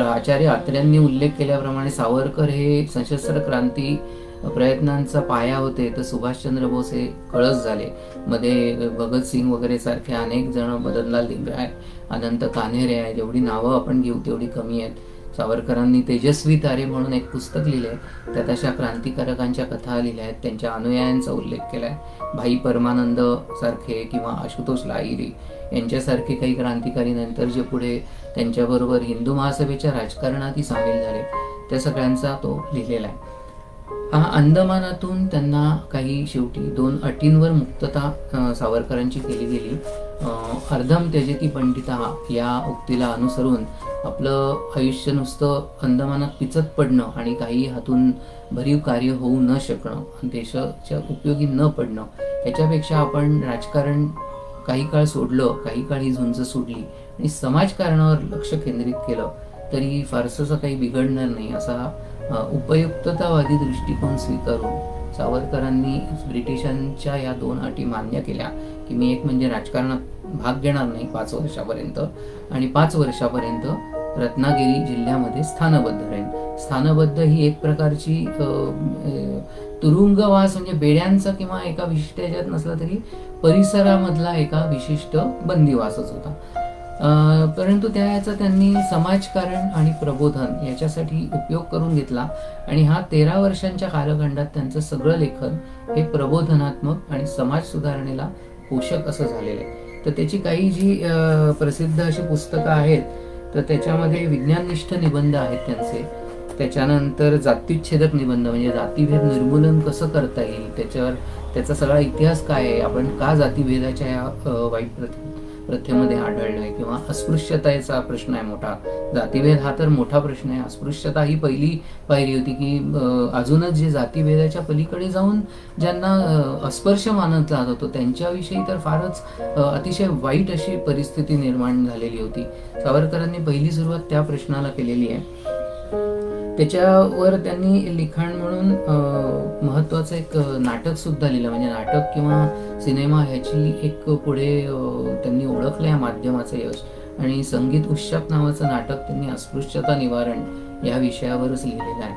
आचार्य आत्र्यांनी उल्लेख केल्याप्रमाणे सावरकर हे सशस्त्र क्रांती प्रयत्नांचा पाया होते. तर सुभाषचंद्र बोस हे कळस झाले, मध्ये भगतसिंग वगैरे सारखे अनेक जण, मदनलाल धिंगराय, अनंत कान्हेरे आहे, जेवढी नावं आपण घेऊ तेवढी कमी आहेत. सावरकरांनी तेजस्वी तारे म्हणून एक पुस्तक लिहिलंय, त्यात अशा क्रांतिकारकांच्या कथा लिहिल्या आहेत, त्यांच्या अनुयायांचा उल्लेख केलाय. भाई परमानंद सारखे किंवा आशुतोष लाहिरी यांच्यासारखे काही क्रांतिकारी नंतर जे पुढे त्यांच्याबरोबर हिंदू महासभेच्या राजकारणातही सामील झाले, त्या सगळ्यांचा तो लिहिलेला आहे. अंदमानातून त्यांना काही शेवटी 2 अटींवर मुक्तता सावरकरांची केली गेली. अर्धम त्यजति पंडिता या उक्तीला अनुसरून आपलं आयुष्य नुसतं अंदमानात पिचत पडणं आणि काही हातून भरीव कार्य होऊ न शकणं, देशाच्या उपयोगी न पडणं, याच्यापेक्षा आपण राजकारण काही काळ सोडलं, काही काळ ही झुंज सोडली आणि समाजकारणावर लक्ष केंद्रित केलं तरी फारसं काही बिघडणार नाही, असा उपयुक्ततावादी दृष्टिकोन स्वीकारून सावरकरांनी ब्रिटिशांच्या या 2 अटी मान्य केल्या की मी एक म्हणजे राजकारणात भाग घेणार नाही 5 वर्षापर्यंत आणि 5 वर्षापर्यंत रत्नागिरी जिल्ह्यामध्ये स्थानबद्ध राहीन. स्थानबद्ध ही एक प्रकारची तुरुंगवास म्हणजे बेड्यांचा किंवा एका विशिष्ट याच्यात नसला तरी परिसरामधला एका विशिष्ट बंदिवासच होता. परंतु त्याचा त्यांनी समाजकारण आणि प्रबोधन याच्यासाठी उपयोग करून घेतला आणि हा 13 वर्षांच्या कालखंडात त्यांचं सगळं लेखन हे प्रबोधनात्मक आणि समाज सुधारणेला पोषक असं झालेलं आहे. तर त्याची काही जी प्रसिद्ध अशी पुस्तकं आहेत, तर त्याच्यामध्ये विज्ञाननिष्ठ निबंध आहेत त्यांचे, त्याच्यानंतर जातीच्छेदक निबंध म्हणजे जातीभेद निर्मूलन कसं करता येईल त्याच्यावर त्याचा सगळा इतिहास काय आहे, आपण का जातीभेदाच्या या वाईट प्रथेमध्ये आढळलोय, किंवा अस्पृश्यतेचा प्रश्न आहे मोठा. जातीभेद हा तर मोठा प्रश्न आहे, अस्पृश्यता ही पहिली पायरी होती की अजूनच जे जातीभेदाच्या पलीकडे जाऊन ज्यांना अस्पर्श मानत जात होतो त्यांच्याविषयी तर फारच अतिशय वाईट अशी परिस्थिती निर्माण झालेली होती. सावरकरांनी पहिली सुरुवात त्या प्रश्नाला केलेली आहे. त्याच्यावर त्यांनी लिखाण म्हणून महत्वाचं एक नाटक सुद्धा लिहिलं, म्हणजे नाटक किंवा सिनेमा ह्याची एक पुढे त्यांनी ओळखलं या माध्यमाचं यश. आणि संगीत उश्शाप नावाचं नाटक त्यांनी अस्पृश्यता निवारण या विषयावरच लिहिलेलं आहे.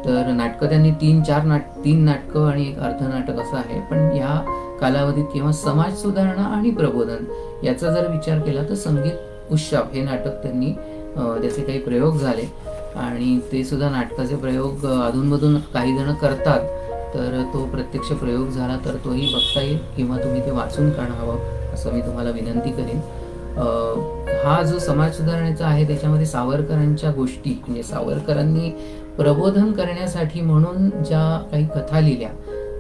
तर नाटकं त्यांनी 3 नाटकं आणि एक अर्धनाटक असं आहे. पण या कालावधीत किंवा समाज सुधारणा आणि प्रबोधन याचा जर विचार केला तर संगीत उश्शाप हे नाटक त्यांनी त्याचे काही प्रयोग झाले आणि ते सुद्धा नाटकाचे प्रयोग अधूनमधून काही जण करतात, तर तो प्रत्यक्ष प्रयोग झाला तर तोही बघता येईल किंवा तुम्ही ते वाचून काढावं असं मी तुम्हाला विनंती करेन. हा जो समाज सुधारणेचा आहे त्याच्यामध्ये सावरकरांच्या गोष्टी, म्हणजे सावरकरांनी प्रबोधन करण्यासाठी म्हणून ज्या काही कथा लिहिल्या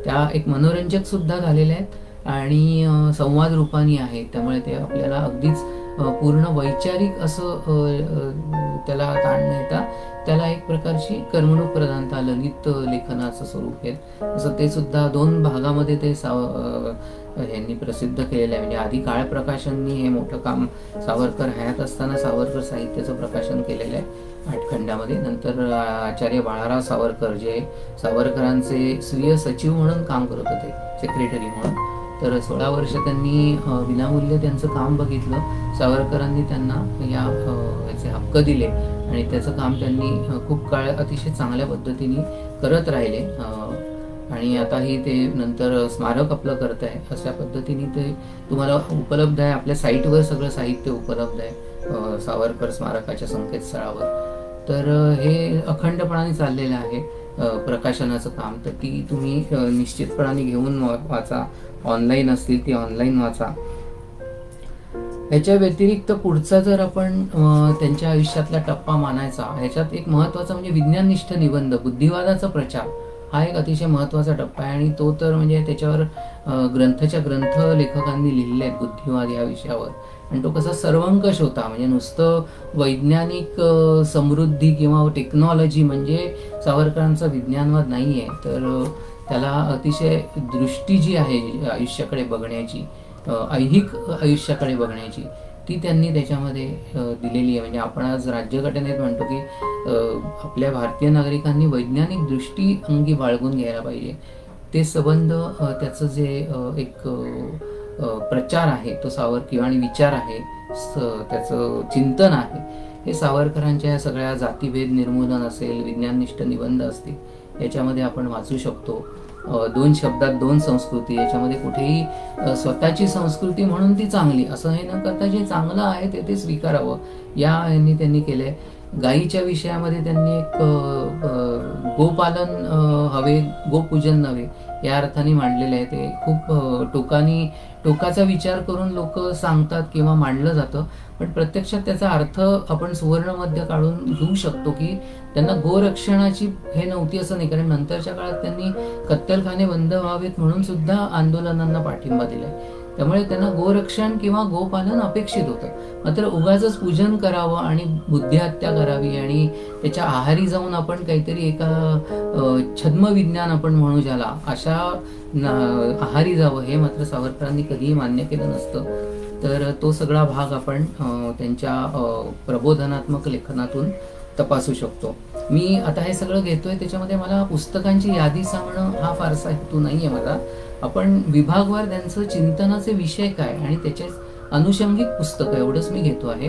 त्या एक मनोरंजक सुद्धा झालेल्या आहेत आणि संवाद रूपाने आहेत. त्यामुळे ते आपल्याला अगदीच पूर्ण वैचारिक असं त्याला ताण न येता त्याला एक प्रकारची करमणूक प्रधानता, ललित लेखनाचं स्वरूप आहे. असं ते सुद्धा 2 भागामध्ये ते यांनी प्रसिद्ध केलेलं आहे. म्हणजे आधी काळ प्रकाशननी हे मोठं काम सावरकर हयात असताना सावरकर साहित्याचं प्रकाशन केलेलं आहे 8 खंडामध्ये. नंतर आचार्य बाळाराव सावरकर जे सावरकरांचे स्वीय सचिव म्हणून काम करत होते, सेक्रेटरी म्हणून, तर 16 वर्ष त्यांनी विनामूल्य त्यांचं काम बघितलं. सावरकरांनी त्यांना याचे हक्क दिले आणि त्याचं काम त्यांनी खूप काळ अतिशय चांगल्या पद्धतीने करत राहिले आणि आताही ते नंतर स्मारक आपलं करत आहे. अशा पद्धतीने ते तुम्हाला उपलब्ध आहे, आपल्या साईटवर सगळं साहित्य उपलब्ध आहे सावरकर स्मारकाच्या संकेतस्थळावर. तर हे अखंडपणाने चाललेलं आहे प्रकाशनाचं काम. तर ती तुम्ही निश्चितपणाने घेऊन वाचा, ऑनलाईन असतील ती ऑनलाईन वाचा. याच्या व्यतिरिक्त पुढचा जर आपण त्यांच्या आयुष्यातला टप्पा मानायचा, ह्याच्यात एक महत्त्वाचा म्हणजे विज्ञाननिष्ठ निबंध, बुद्धिवादाचा प्रचार हा एक अतिशय महत्त्वाचा टप्पा आहे. आणि तो तर म्हणजे त्याच्यावर ग्रंथ लेखकांनी लिहिलेले आहेत बुद्धिवाद या विषयावर. आणि तो कसा सर्वंकष होता, म्हणजे नुसतं वैज्ञानिक समृद्धी किंवा टेक्नॉलॉजी म्हणजे सावरकरांचा विज्ञानवाद नाही आहे, तर त्याला अतिशय दृष्टी जी आहे आयुष्याकडे बघण्याची, ऐहिक आयुष्याकडे बघण्याची, ती त्यांनी त्याच्यामध्ये दिलेली आहे. म्हणजे आपण आज राज्यघटनेत म्हणतो की आपल्या भारतीय नागरिकांनी वैज्ञानिक दृष्टी अंगी बाळगून घ्यायला पाहिजे. ते संबंध त्याचं जे एक प्रचार आहे तो आणि विचार आहे, त्याचं चिंतन आहे, हे सावरकरांच्या सगळ्या जातीभेद निर्मूलन असेल, विज्ञाननिष्ठ निबंध असतील, याच्यामध्ये आपण वाचू शकतो. 2 शब्दात 2 संस्कृती, याच्यामध्ये कुठेही स्वतःची संस्कृती म्हणून ती चांगली असं हे न करता जे चांगलं आहे ते स्वीकारावं या ह्यांनी त्यांनी केलंय. गायीच्या विषयामध्ये त्यांनी एक गोपालन हवे, गोपूजन नव्हे या अर्थाने मांडलेलं आहे. ते खूप टोकाचा विचार करून लोक सांगतात किंवा मांडलं जातं, पण प्रत्यक्षात त्याचा अर्थ आपण सुवर्णमध्य काढून घेऊ शकतो की त्यांना गोरक्षणाची हे नव्हती असं नाही, कारण नंतरच्या काळात त्यांनी कत्तलखाने बंद व्हावेत म्हणून सुद्धा आंदोलनांना पाठिंबा दिलाय. त्यामुळे त्यांना गोरक्षण किंवा गोपालन अपेक्षित होतं, मात्र उगाचच पूजन करावं आणि बुद्धिहत्या करावी आणि त्याच्या आहारी जाऊन आपण काहीतरी एका छद्मविज्ञान आपण म्हणू ज्याला, अशा आहारी जावं हे मात्र सावरकरांनी कधीही मान्य केलं नसतं. तर तो सगळा भाग आपण त्यांच्या प्रबोधनात्मक लेखनातून तपासू शकतो. मी आता हे सगळं घेतोय त्याच्यामध्ये मला पुस्तकांची यादी सांगणं हा फारसा हेतू नाहीये माझा. आपण विभागवार त्यांचं चिंतनाचे विषय काय आणि त्याचे अनुषंगिक पुस्तकं एवढंच मी घेतो आहे.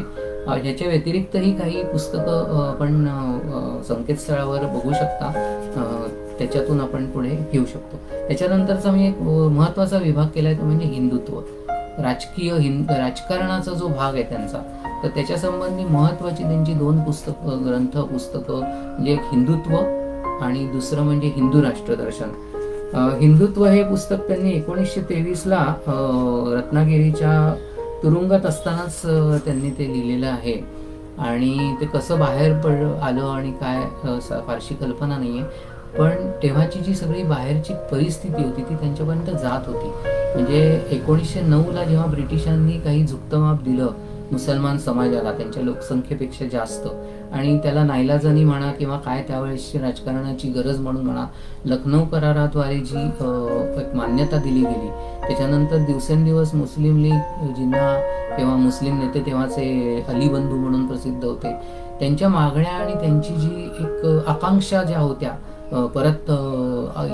ह्याच्या व्यतिरिक्तही काही पुस्तकं आपण संकेतस्थळावर बघू शकता, त्याच्यातून आपण पुढे घेऊ शकतो. त्याच्यानंतरचा मी एक महत्त्वाचा विभाग केलाय तो म्हणजे हिंदुत्व, राजकारणाचा जो भाग आहे त्यांचा, तर त्याच्या संबंधी महत्त्वाची त्यांची 2 पुस्तकं म्हणजे एक हिंदुत्व आणि दुसरं म्हणजे हिंदू राष्ट्रदर्शन. हिंदुत्व हे पुस्तक त्यांनी 1923ला रत्नागिरीच्या तुरुंगात असतानाच त्यांनी ते लिहिलेलं आहे आणि ते कसं बाहेर आलं आणि काय फारशी कल्पना नाहीये, पण तेव्हाची जी सगळी बाहेरची परिस्थिती होती ती त्यांच्यापर्यंत जात होती. म्हणजे 1909ला जेव्हा ब्रिटिशांनी काही झुकतं दिलं मुसलमान समाजाला त्यांच्या लोकसंख्येपेक्षा जास्त, आणि त्याला नाईलाजानी म्हणा किंवा काय त्यावेळेसची राजकारणाची गरज म्हणून म्हणा, लखनौ कराराद्वारे जी एक मान्यता दिली गेली, त्याच्यानंतर दिवसेंदिवस मुस्लिम लीग जिन्ना किंवा मुस्लिम नेते तेव्हाचे अली बंधू म्हणून प्रसिद्ध होते, त्यांच्या मागण्या आणि त्यांची जी एक आकांक्षा ज्या होत्या परत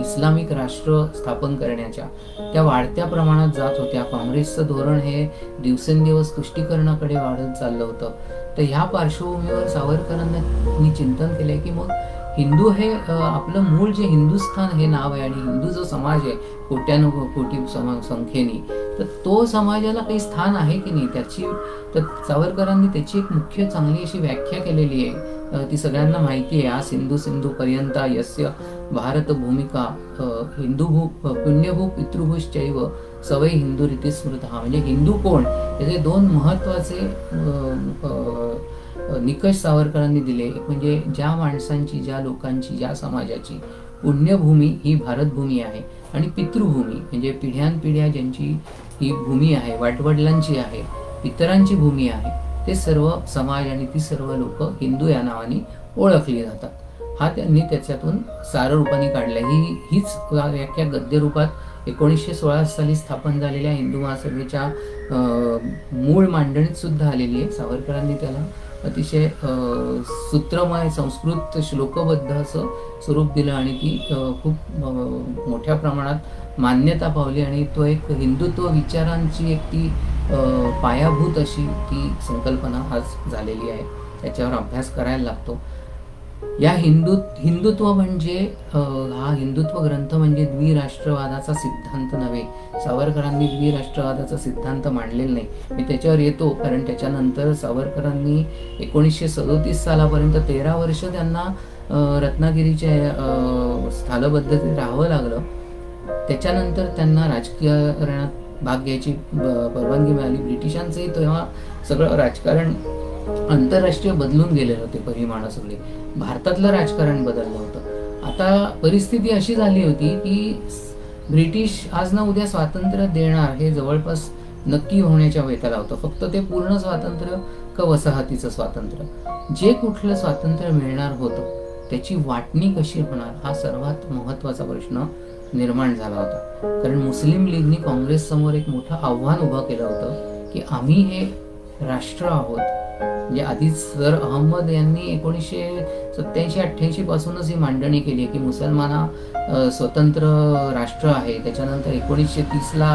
इस्लामिक राष्ट्र स्थापन करण्याच्या, त्या वाढत्या प्रमाणात जात होत्या. काँग्रेसचं धोरण हे दिवसेंदिवस तुष्टीकरणाकडे वाढत चाललं होतं. तर ह्या पार्श्वभूमीवर सावरकरांनी चिंतन केलंय की मग हिंदू हे आपलं मूळ जे हिंदुस्थान हे नाव आहे आणि हिंदू जो समाज आहे कोटी संख्येने, तर तो समाजाला काही स्थान आहे की नाही त्याची, तर सावरकरांनी त्याची एक मुख्य चांगली अशी व्याख्या केलेली आहे ती सगळ्यांना माहिती आहे. सिंधू सिंधू पर्यंता यस्य भारत भूमिका हिंदूभू पुण्यभू पितृभूश्चैव सवय हिंदू रीती स्मृतः. म्हणजे हिंदू कोण याचे दोन महत्वाचे निकष सावरकरांनी दिले. एक म्हणजे ज्या माणसांची, ज्या लोकांची, ज्या समाजाची पुण्यभूमी ही भारतभूमी आहे आणि पितृभूमी म्हणजे पिढ्यानपिढ्या ज्यांची ही भूमी आहे, वाटवडिलांची आहे, पितरांची भूमी आहे, ते सर्व समाज आणि ती सर्व लोक हिंदू या नावाने ओळखली जातात. हा त्यांनी त्याच्यातून साररूपाने काढला. हीच व्याख्या गद्य रूपात 1916 साली स्थापन झालेल्या हिंदू महासभेच्या मूळ मांडणीत सुद्धा आलेली आहे. सावरकरांनी त्याला अतिशय सूत्रमय संस्कृत श्लोकबद्ध असं स्वरूप दिलं आणि ती खूप मोठ्या प्रमाणात मान्यता पावली आणि तो एक हिंदुत्व विचारांची एक ती पायाभूत अशी ती संकल्पना आज झालेली आहे. त्याच्यावर अभ्यास करायला लागतो. या हिंदुत्व म्हणजे हा हिंदुत्व ग्रंथ म्हणजे द्विराष्ट्रवादाचा सिद्धांत नव्हे. सावरकरांनी द्विराष्ट्रवादाचा सिद्धांत मांडलेला नाही. मी त्याच्यावर येतो, कारण त्याच्यानंतर सावरकरांनी 1937 सालापर्यंत 13 वर्ष त्यांना रत्नागिरीच्या स्थालबद्धतेत राहावं लागलं. त्याच्यानंतर त्यांना राजकीय रणात भाग घ्यायची परवानगी मिळाली. ब्रिटिशांचंही तेव्हा सगळं राजकारण आंतरराष्ट्रीय बदलून गेलेलं होते परिमाण सगळे. भारतातलं राजकारण बदललं होतं. आता परिस्थिती अशी झाली होती की ब्रिटिश आज ना उद्या स्वातंत्र्य देणार हे जवळपास नक्की होण्याच्या वेताला होतं. फक्त ते पूर्ण स्वातंत्र्य का वसाहतीचं स्वातंत्र्य, जे कुठलं स्वातंत्र्य मिळणार होतं त्याची वाटणी कशी होणार हा सर्वात महत्वाचा प्रश्न निर्माण झाला होता. कारण मुस्लिम लीगनी काँग्रेस समोर एक मोठं आव्हान उभं केलं होतं की आम्ही हे राष्ट्र आहोत. म्हणजे आधीच सर अहमद यांनी 1987-88 पासूनच ही मांडणी केली आहे की मुसलमाना स्वतंत्र राष्ट्र आहे. त्याच्यानंतर 1930ला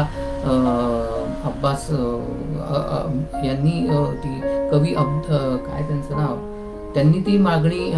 अब्बास यांनी ती कवी काय त्यांचं नाव, त्यांनी ती मागणी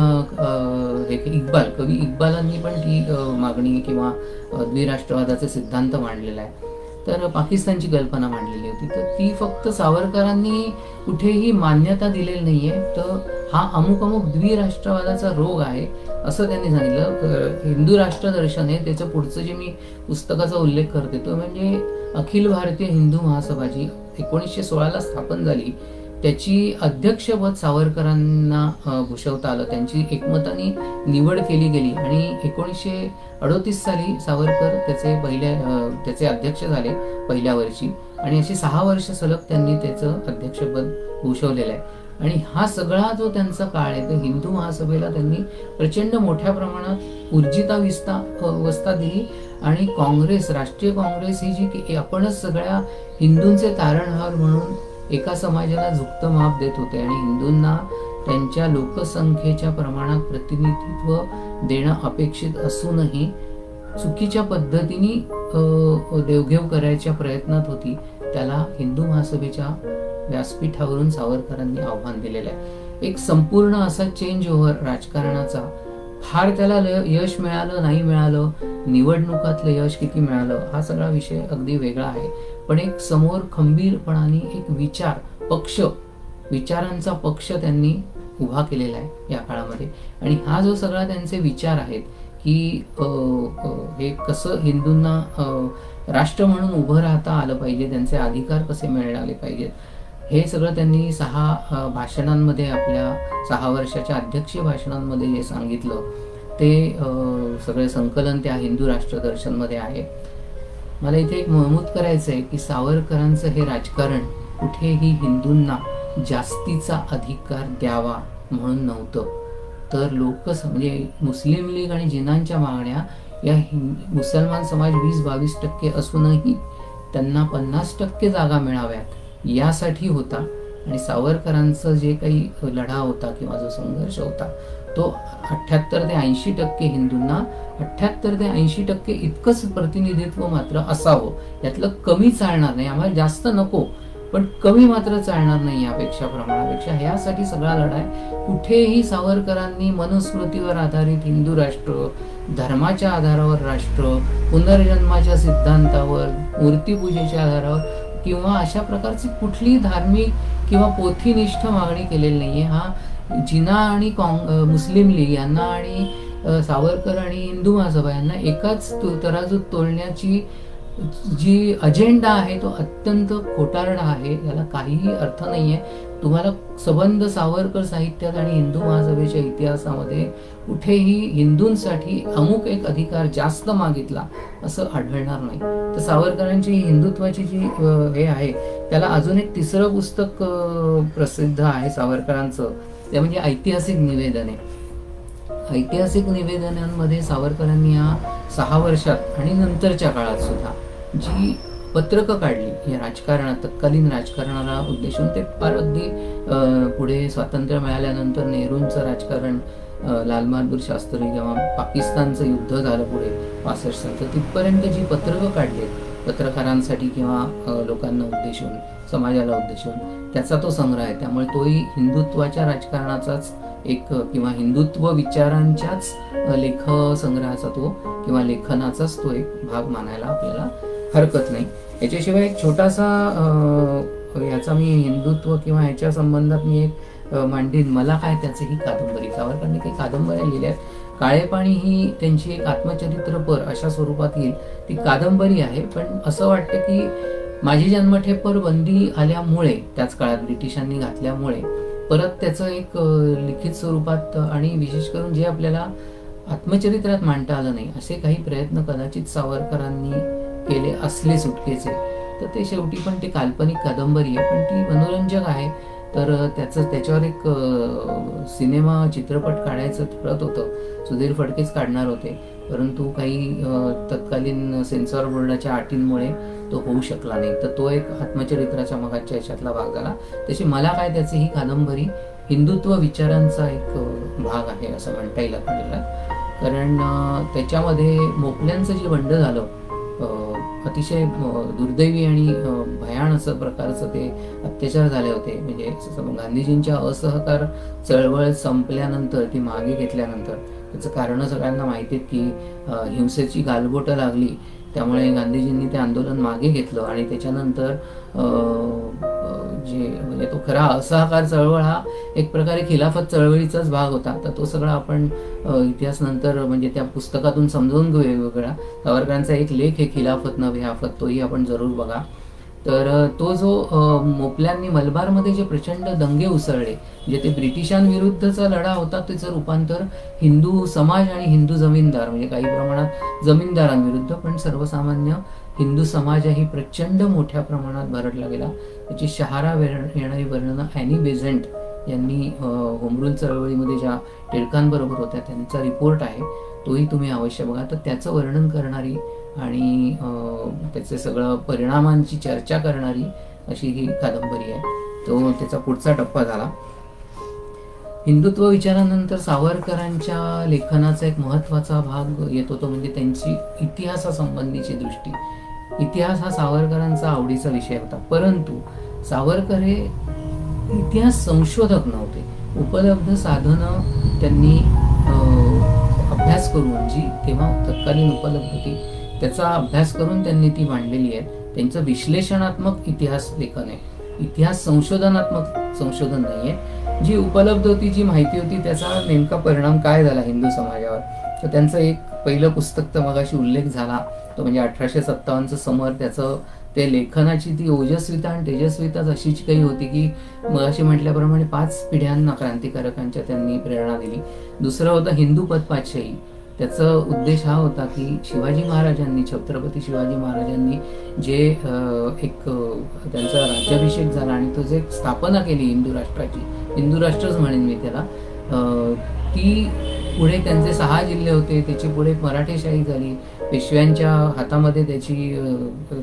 कवी इक्बालांनी पण ती मागणी किंवा द्विराष्ट्रवादाचा सिद्धांत मांडलेला आहे. तर पाकिस्तानची कल्पना मांडलेली होती. तर ती फक्त सावरकरांनी कुठेही मान्यता दिलेली नाहीये. तर हा अमुक द्विराष्ट्रवादाचा रोग आहे असं त्यांनी सांगितलं. हिंदू राष्ट्र दर्शन आहे त्याचं पुढचं जे मी पुस्तकाचा उल्लेख करते तो म्हणजे अखिल भारतीय हिंदू महासभा जी 1916ला स्थापन झाली त्याची अध्यक्षपद सावरकरांना भूषवता आलं. त्यांची एकमताने निवड केली गेली आणि 1938 साली सावरकर त्याचे अध्यक्ष झाले पहिल्या वर्षी आणि अशी 6 वर्ष सलग त्यांनी त्याचं अध्यक्षपद भूषवलेलं आहे. आणि हा सगळा जो त्यांचा काळ आहे तो हिंदू महासभेला त्यांनी प्रचंड मोठ्या प्रमाणात ऊर्जितावस्था दिली. आणि काँग्रेस, राष्ट्रीय काँग्रेस ही जी की आपणच सगळ्या हिंदूंचे तारणहार म्हणून एका समाजाला झुकतं माप देत होते आणि हिंदूंना त्यांच्या लोकसंख्येच्या प्रमाणात प्रतिनिधित्व देणं अपेक्षित असूनही चुकीच्या पद्धतीने देवघेव करायच्या प्रयत्नात होती. त्याला हिंदू महासभेच्या व्यासपीठावरून सावरकरांनी आव्हान दिलेलं आहे. एक संपूर्ण असा चेंज ओव्हर राजकारणाचा. फार त्याला यश मिळालं नाही मिळालं, निवडणुकातलं यश किती मिळालं हा सगळा विषय अगदी वेगळा आहे. पण एक समोर खंबीरपणाने एक विचारांचा पक्ष त्यांनी उभा केलेला आहे या काळामध्ये. आणि हा जो सगळा त्यांचे विचार आहेत की हे कसं हिंदूंना राष्ट्र म्हणून उभं राहता आलं पाहिजे, त्यांचे अधिकार कसे मिळाले पाहिजेत, हे सगळं त्यांनी 6 भाषणांमध्ये आपल्या 6 वर्षाच्या अध्यक्षीय भाषणांमध्ये जे सांगितलं ते सगळे संकलन त्या हिंदू राष्ट्र दर्शन मध्ये आहे. मला इथे एक नमूद करायचं आहे की सावरकरांचं हे राजकारण कुठेही हिंदूंना जास्तीचा अधिकार द्यावा म्हणून नव्हतं. तर म्हणजे मुस्लिम लीग आणि जिनांच्या मागण्या या मुसलमान समाज 20-22% असूनही त्यांना 50% जागा मिळाव्यात यासाठी होता. आणि सावरकरांचा जे काही लढा होता किंवा जो संघर्ष होता तो 78 ते 80% हिंदूंना 78 ते 80% इतकंच प्रतिनिधित्व मात्र असावं, यातलं कमी चालणार नाही, आम्हाला जास्त नको पण कमी मात्र चालणार नाही यापेक्षा प्रमाणापेक्षा, ह्यासाठी सगळा लढा आहे. कुठेही सावरकरांनी मनुस्मृतीवर आधारित हिंदू राष्ट्र, धर्माच्या आधारावर राष्ट्र, पुनर्जन्माच्या सिद्धांतावर, मूर्तीपूजेच्या आधारावर किंवा अशा प्रकारची कुठलीही धार्मिक किंवा पोथीनिष्ठ मागणी केलेली नाहीये. हा जिना आणि मुस्लिम लीग यांना आणि सावरकर आणि हिंदू महासभा यांना एकाच तराजूत तोलण्याची जी अजेंडा आहे तो अत्यंत खोटारडा आहे, याला काहीही अर्थ नाहीये. तुम्हाला सबंध सावरकर साहित्यात आणि हिंदू महासभेच्या इतिहासामध्ये कुठेही हिंदूंसाठी अमुक एक अधिकार जास्त मागितला असं आढळणार नाही. तर सावरकरांची हिंदुत्वाची जी हे आहे त्याला अजून एक तिसरं पुस्तक प्रसिद्ध आहे सावरकरांचं, ते म्हणजे ऐतिहासिक निवेदने. ऐतिहासिक निवेदनांमध्ये सावरकरांनी या 6 वर्षात आणि नंतरच्या काळात सुद्धा जी पत्रकं काढली या राजकारणात, तत्कालीन राजकारणाला उद्देशून, ते फार अगदी पुढे स्वातंत्र्य मिळाल्यानंतर नेहरूंचं राजकारण, लाल बहादूर शास्त्री जेव्हा पाकिस्तानचं युद्ध झालं पुढे 65 साली, तिथपर्यंत जी पत्रकं काढली पत्रकारांसाठी किंवा लोकांना उद्देशून, समाजाला उद्देशून, त्याचा तो संग्रह आहे. त्यामुळे तोही हिंदुत्वाच्या राजकारणाचाच एक किंवा हिंदुत्व विचारांच्याच लेख संग्रहाचा तो किंवा लेखनाचाच तो एक भाग मानायला आपल्याला हरकत नाही. याच्याशिवाय एक छोटासा याचा मी हिंदुत्व किंवा ह्याच्या संबंधात मी एक मांडीन, मला काय त्याची ही कादंबरी. सावरकरांनी काही कादंबऱ्या लिहिल्या आहेत. काळे पाणी ही त्यांची एक आत्मचरित्रपर अशा स्वरूपात येईल, ती कादंबरी आहे. पण असं वाटतं की माझी जन्मठेपवर बंदी आल्यामुळे, त्याच काळात ब्रिटिशांनी घातल्यामुळे परत त्याचं एक लिखित स्वरूपात आणि विशेष करून जे आपल्याला आत्मचरित्रात मांडता आलं नाही असे काही प्रयत्न कदाचित सावरकरांनी केले असले सुटकेचे, तर ते शेवटी पण ती काल्पनिक कादंबरी आहे, पण ती मनोरंजक आहे. तर त्याच्यावर एक सिनेमा चित्रपट काढायचं ठरत होतं, सुधीर फडकेच काढणार होते, परंतु काही तत्कालीन सेन्सॉर बोर्डाच्या अटींमुळे तो होऊ शकला नाही. तर तो एक आत्मचरित्राच्या मगाच्या याच्यातला भाग झाला. तशी मला काय त्याची ही कादंबरी हिंदुत्व विचारांचा एक भाग आहे असं म्हणता येईल आपल्याला. कारण त्याच्यामध्ये मोपल्यांचं जे बंड झालं, अतिशय दुर्दैवी आणि भयान असं प्रकारचं ते अत्याचार झाले होते. म्हणजे गांधीजींच्या असहकार चळवळ संपल्यानंतर, ती मागे घेतल्यानंतर, त्याचं कारण सगळ्यांना माहिती आहे की हिंसेची गालबोटं लागली, त्यामुळे गांधीजींनी ते आंदोलन मागे घेतलं आणि त्याच्यानंतर जे म्हणजे तो खरा असहकार चळवळ हा एक प्रकारे खिलाफत चळवळीचाच भाग होता. तर तो सगळा आपण इतिहास नंतर म्हणजे त्या पुस्तकातून समजून घेऊ. वेगवेगळा सावरकरांचा एक लेख आहे खिलाफत नव्हे आफत, तोही आपण जरूर बघा. तर तो जो मोपल्यांनी मलबारमध्ये जे प्रचंड दंगे उसळले, म्हणजे ते ब्रिटिशांविरुद्धचा लढा होता, त्याचं रूपांतर हिंदू समाज आणि हिंदू जमीनदार, म्हणजे काही प्रमाणात जमीनदारांविरुद्ध पण सर्वसामान्य हिंदू समाजही प्रचंड मोठ्या प्रमाणात भरडला गेला. त्याची शहारा येणारी वर्णनं ॲनी बेझंट यांनी होमरूल चळवळीमध्ये ज्या टिळकांबरोबर होत्या त्यांचा रिपोर्ट आहे, तोही तुम्ही अवश्य बघा. तर त्याचं वर्णन करणारी आणि त्याचे सगळं परिणामांची चर्चा करणारी अशी ही कादंबरी आहे. तो त्याचा पुढचा टप्पा झाला. हिंदुत्व विचारानंतर सावरकरांच्या लेखनाचा एक महत्त्वाचा भाग येतो तो म्हणजे त्यांची इतिहासासंबंधीची दृष्टी. इतिहास हा सावरकरांचा आवडीचा विषय होता, परंतु सावरकर हे इतिहास संशोधक नव्हते. उपलब्ध साधनं त्यांनी अभ्यास करून, जी तेव्हा तत्कालीन उपलब्ध होती त्याचा अभ्यास करून त्यांनी ती मांडलेली आहे. त्यांचं विश्लेषणात्मक इतिहास लेखन आहे, इतिहास संशोधनात्मक संशोधन नाहीये. जी उपलब्ध होती, जी माहिती होती, त्याचा नेमका परिणाम काय झाला हिंदू समाजावर, तर त्यांचं एक पहिलं पुस्तक तर मगाशी उल्लेख झाला तो म्हणजे 1857चं समर. त्याचं ते लेखनाची ती ओजस्विता आणि तेजस्विताच अशीच काही होती की मगाशी म्हटल्याप्रमाणे 5 पिढ्यांना क्रांतिकारकांच्या त्यांनी प्रेरणा दिली. दुसरं होतं हिंदू पदपातशाही. त्याचा उद्देश हा होता की शिवाजी महाराजांनी, छत्रपती शिवाजी महाराजांनी जे एक त्यांचा राज्याभिषेक झाला आणि तो जे स्थापना केली हिंदू राष्ट्राची, हिंदू राष्ट्रच म्हणेन मी त्याला, ती पुढे त्यांचे 6 जिल्हे होते, त्याची पुढे मराठेशाही झाली, पेशव्यांच्या हातामध्ये त्याची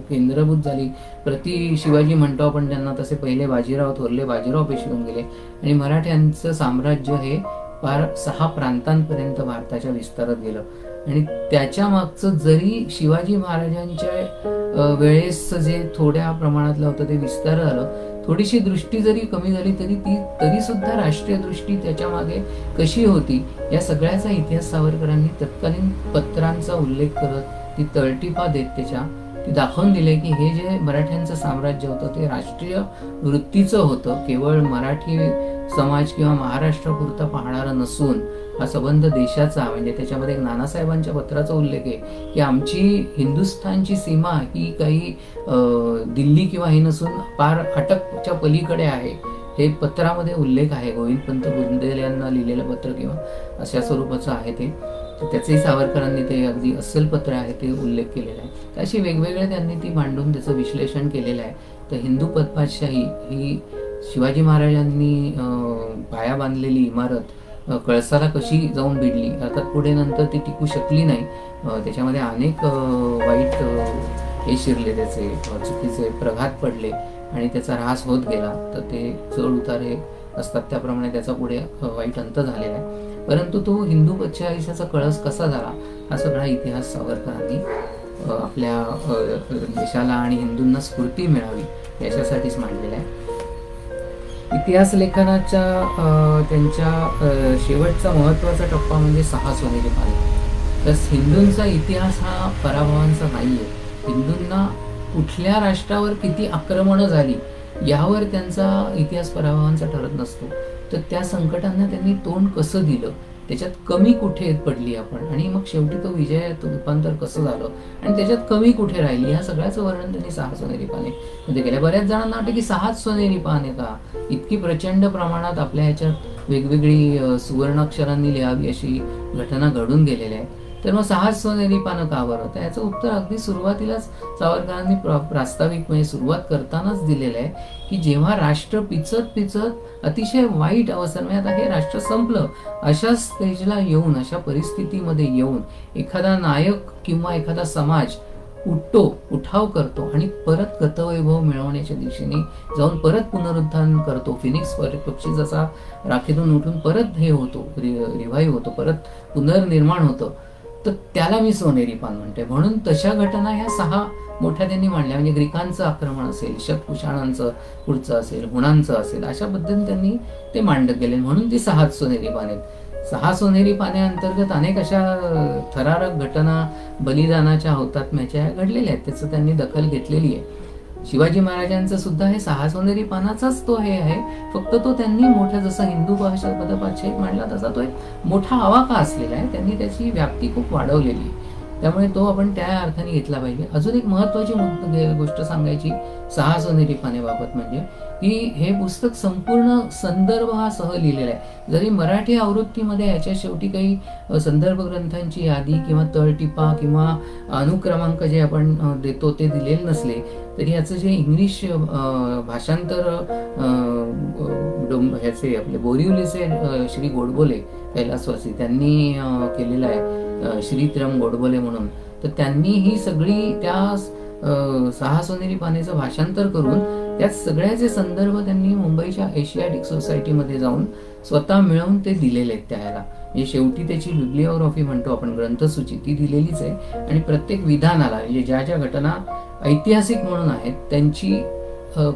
केंद्रभूत झाली. प्रति शिवाजी म्हणतो आपण त्यांना, तसे पहिले बाजीराव, थोरले बाजीराव पेशवे गेले आणि मराठ्यांचं साम्राज्य हे फार 6 प्रांतांपर्यंत भारताच्या विस्तारत गेलं. आणि त्याच्या मागचं जरी शिवाजी महाराजांच्या वेळेस जे थोड्या प्रमाणातलं होतं ते विस्तार झालं, थोडीशी दृष्टी जरी कमी झाली तरी सुद्धा राष्ट्रीय दृष्टी त्याच्या मागे कशी होती या सगळ्याचा इतिहास सावरकरांनी तत्कालीन पत्रांचा उल्लेख करत, ती तळटीपा देत ती दाखवून दिले की हे जे मराठ्यांचं साम्राज्य होतं ते राष्ट्रीय वृत्तीचं होतं. केवळ मराठी समाज किंवा महाराष्ट्रापुरता पाहणारा नसून हा संबंध देशाचा, म्हणजे त्याच्यामध्ये एक नानासाहेबांच्या पत्राचा उल्लेख आहे की आमची हिंदुस्थानची सीमा ही काही दिल्ली किंवा हे नसून पार अटकच्या पलीकडे आहे. हे पत्रामध्ये उल्लेख आहे. गोविंदपंत बुंदेल यांना लिहिलेलं पत्र किंवा अशा स्वरूपाचं आहे ते. त्याचंही सावरकरांनी ते अगदी अस्सल पत्र आहे ते उल्लेख केलेला आहे. तर अशी वेगवेगळे त्यांनी ती मांडून त्याचं विश्लेषण केलेलं आहे. तर हिंदू पदपातशाही ही शिवाजी महाराजांनी पाया बांधलेली इमारत कळसाला कशी जाऊन भिडली, अर्थात पुढे नंतर ती टिकू शकली नाही. त्याच्यामध्ये अनेक वाईट हे शिरले, त्याचे चुकीचे प्रघात पडले आणि त्याचा ऱ्हास होत गेला. तर ते चढ उतार हे असतात त्याप्रमाणे त्याचा पुढे वाईट अंत झालेला आहे. परंतु तो हिंदू पदशाहीचा कळस कसा झाला हा सगळा इतिहास सावरकरांनी आपल्या देशाला आणि हिंदूंना स्फूर्ती मिळावी याच्यासाठीच मांडलेला आहे. इतिहास लेखनाच्या त्यांच्या शेवटचा महत्त्वाचा टप्पा म्हणजे 6 सोनेरी पाने. तर हिंदूंचा इतिहास हा पराभवांचा नाहीये. हिंदूंना कुठल्या राष्ट्रावर किती आक्रमणं झाली यावर त्यांचा इतिहास पराभवांचा ठरत नसतो. तर त्या संकटांना त्यांनी तोंड कसं दिलं, त्याच्यात कमी कुठे पडली आपण, आणि मग शेवटी तो विजयात रूपांतर कसं झालं आणि त्याच्यात कमी कुठे राहिली, ह्या सगळ्याचं वर्णन त्यांनी 6 सोनेरी पाने मध्ये केलं. बऱ्याच जणांना वाटतं की 6च सोनेरी पाने का, इतकी प्रचंड प्रमाणात आपल्या ह्याच्यात वेगवेगळी सुवर्णाक्षरांनी लिहावी अशी घटना घडून गेलेल्या आहे. तर मग 6 सोनेरी पानं का बरं, तर याचं उत्तर अगदी सुरुवातीलाच सावरकरांनी प्रास्ताविक म्हणजे सुरुवात करतानाच दिलेलं आहे की जेव्हा राष्ट्र पिचत अतिशय वाईट अवस्था, म्हणजे आता हे राष्ट्र संपलं अशा स्टेजला येऊन, अशा परिस्थितीमध्ये येऊन एखादा नायक किंवा एखादा समाज उठाव करतो आणि परत गतवैभव मिळवण्याच्या दिशेने जाऊन परत पुनरुत्थान करतो. फिनिक्स पक्षी जसा राखेतून उठून परत हे होतो, रिवाईव्ह होतो, परत पुनर्निर्माण होतं, तर त्याला मी सोनेरी पान म्हणते. म्हणून तशा घटना ह्या 6 मोठ्या त्यांनी मांडल्या. म्हणजे ग्रीकांचं आक्रमण असेल, शक-कुशाणांचं पुढचं असेल, हुणांचं असेल, अशा पद्धतीने त्यांनी ते मांडत गेले. म्हणून ती 6 सोनेरी पाने. 6 सोनेरी पाण्याअंतर्गत अनेक अशा थरारक घटना बलिदानाच्या, हुतात्म्याच्या घडलेल्या आहेत. त्याचं त्यांनी दखल घेतलेली आहे. शिवाजी महाराजांचं सुद्धा हे 6 सोनेरी पानाचाच तो हे आहे. फक्त तो त्यांनी मोठा, जसा हिंदू भाषा पदपातशाहीत मांडला तसा तो एक मोठा आवाका असलेला आहे. त्यांनी त्याची व्याप्ती खूप वाढवलेली आहे. त्यामुळे तो आपण त्या अर्थाने घेतला पाहिजे. अजून एक महत्वाची गोष्ट सांगायची 6 सोनेरी पानेबाबत म्हणजे की हे पुस्तक संपूर्ण संदर्भ हा सह लिहिलेला आहे. जरी मराठी आवृत्तीमध्ये याच्या शेवटी काही संदर्भ ग्रंथांची यादी किंवा तळटिपा किंवा अनुक्रमांक जे आपण देतो ते दिलेले नसले तरी याचं जे इंग्लिश भाषांतर ह्याचे आपले बोरिवलीचे श्री गोडबोले कैलासवासी त्यांनी केलेलं आहे, श्रीत्रम गोडबोले म्हणून. तर त्यांनी ही सगळी त्या 6 सोनेरी पानेचं भाषांतर करून त्यात सगळ्याचे संदर्भ त्यांनी मुंबईच्या एशियाटिक सोसायटीमध्ये जाऊन स्वतः मिळवून ते दिलेले आहेत त्याला. म्हणजे शेवटी त्याची बिब्लिओग्राफी म्हणतो आपण, ग्रंथसूची, ती दिलेलीच आहे. आणि प्रत्येक विधानाला म्हणजे ज्या ज्या घटना ऐतिहासिक म्हणून आहेत त्यांची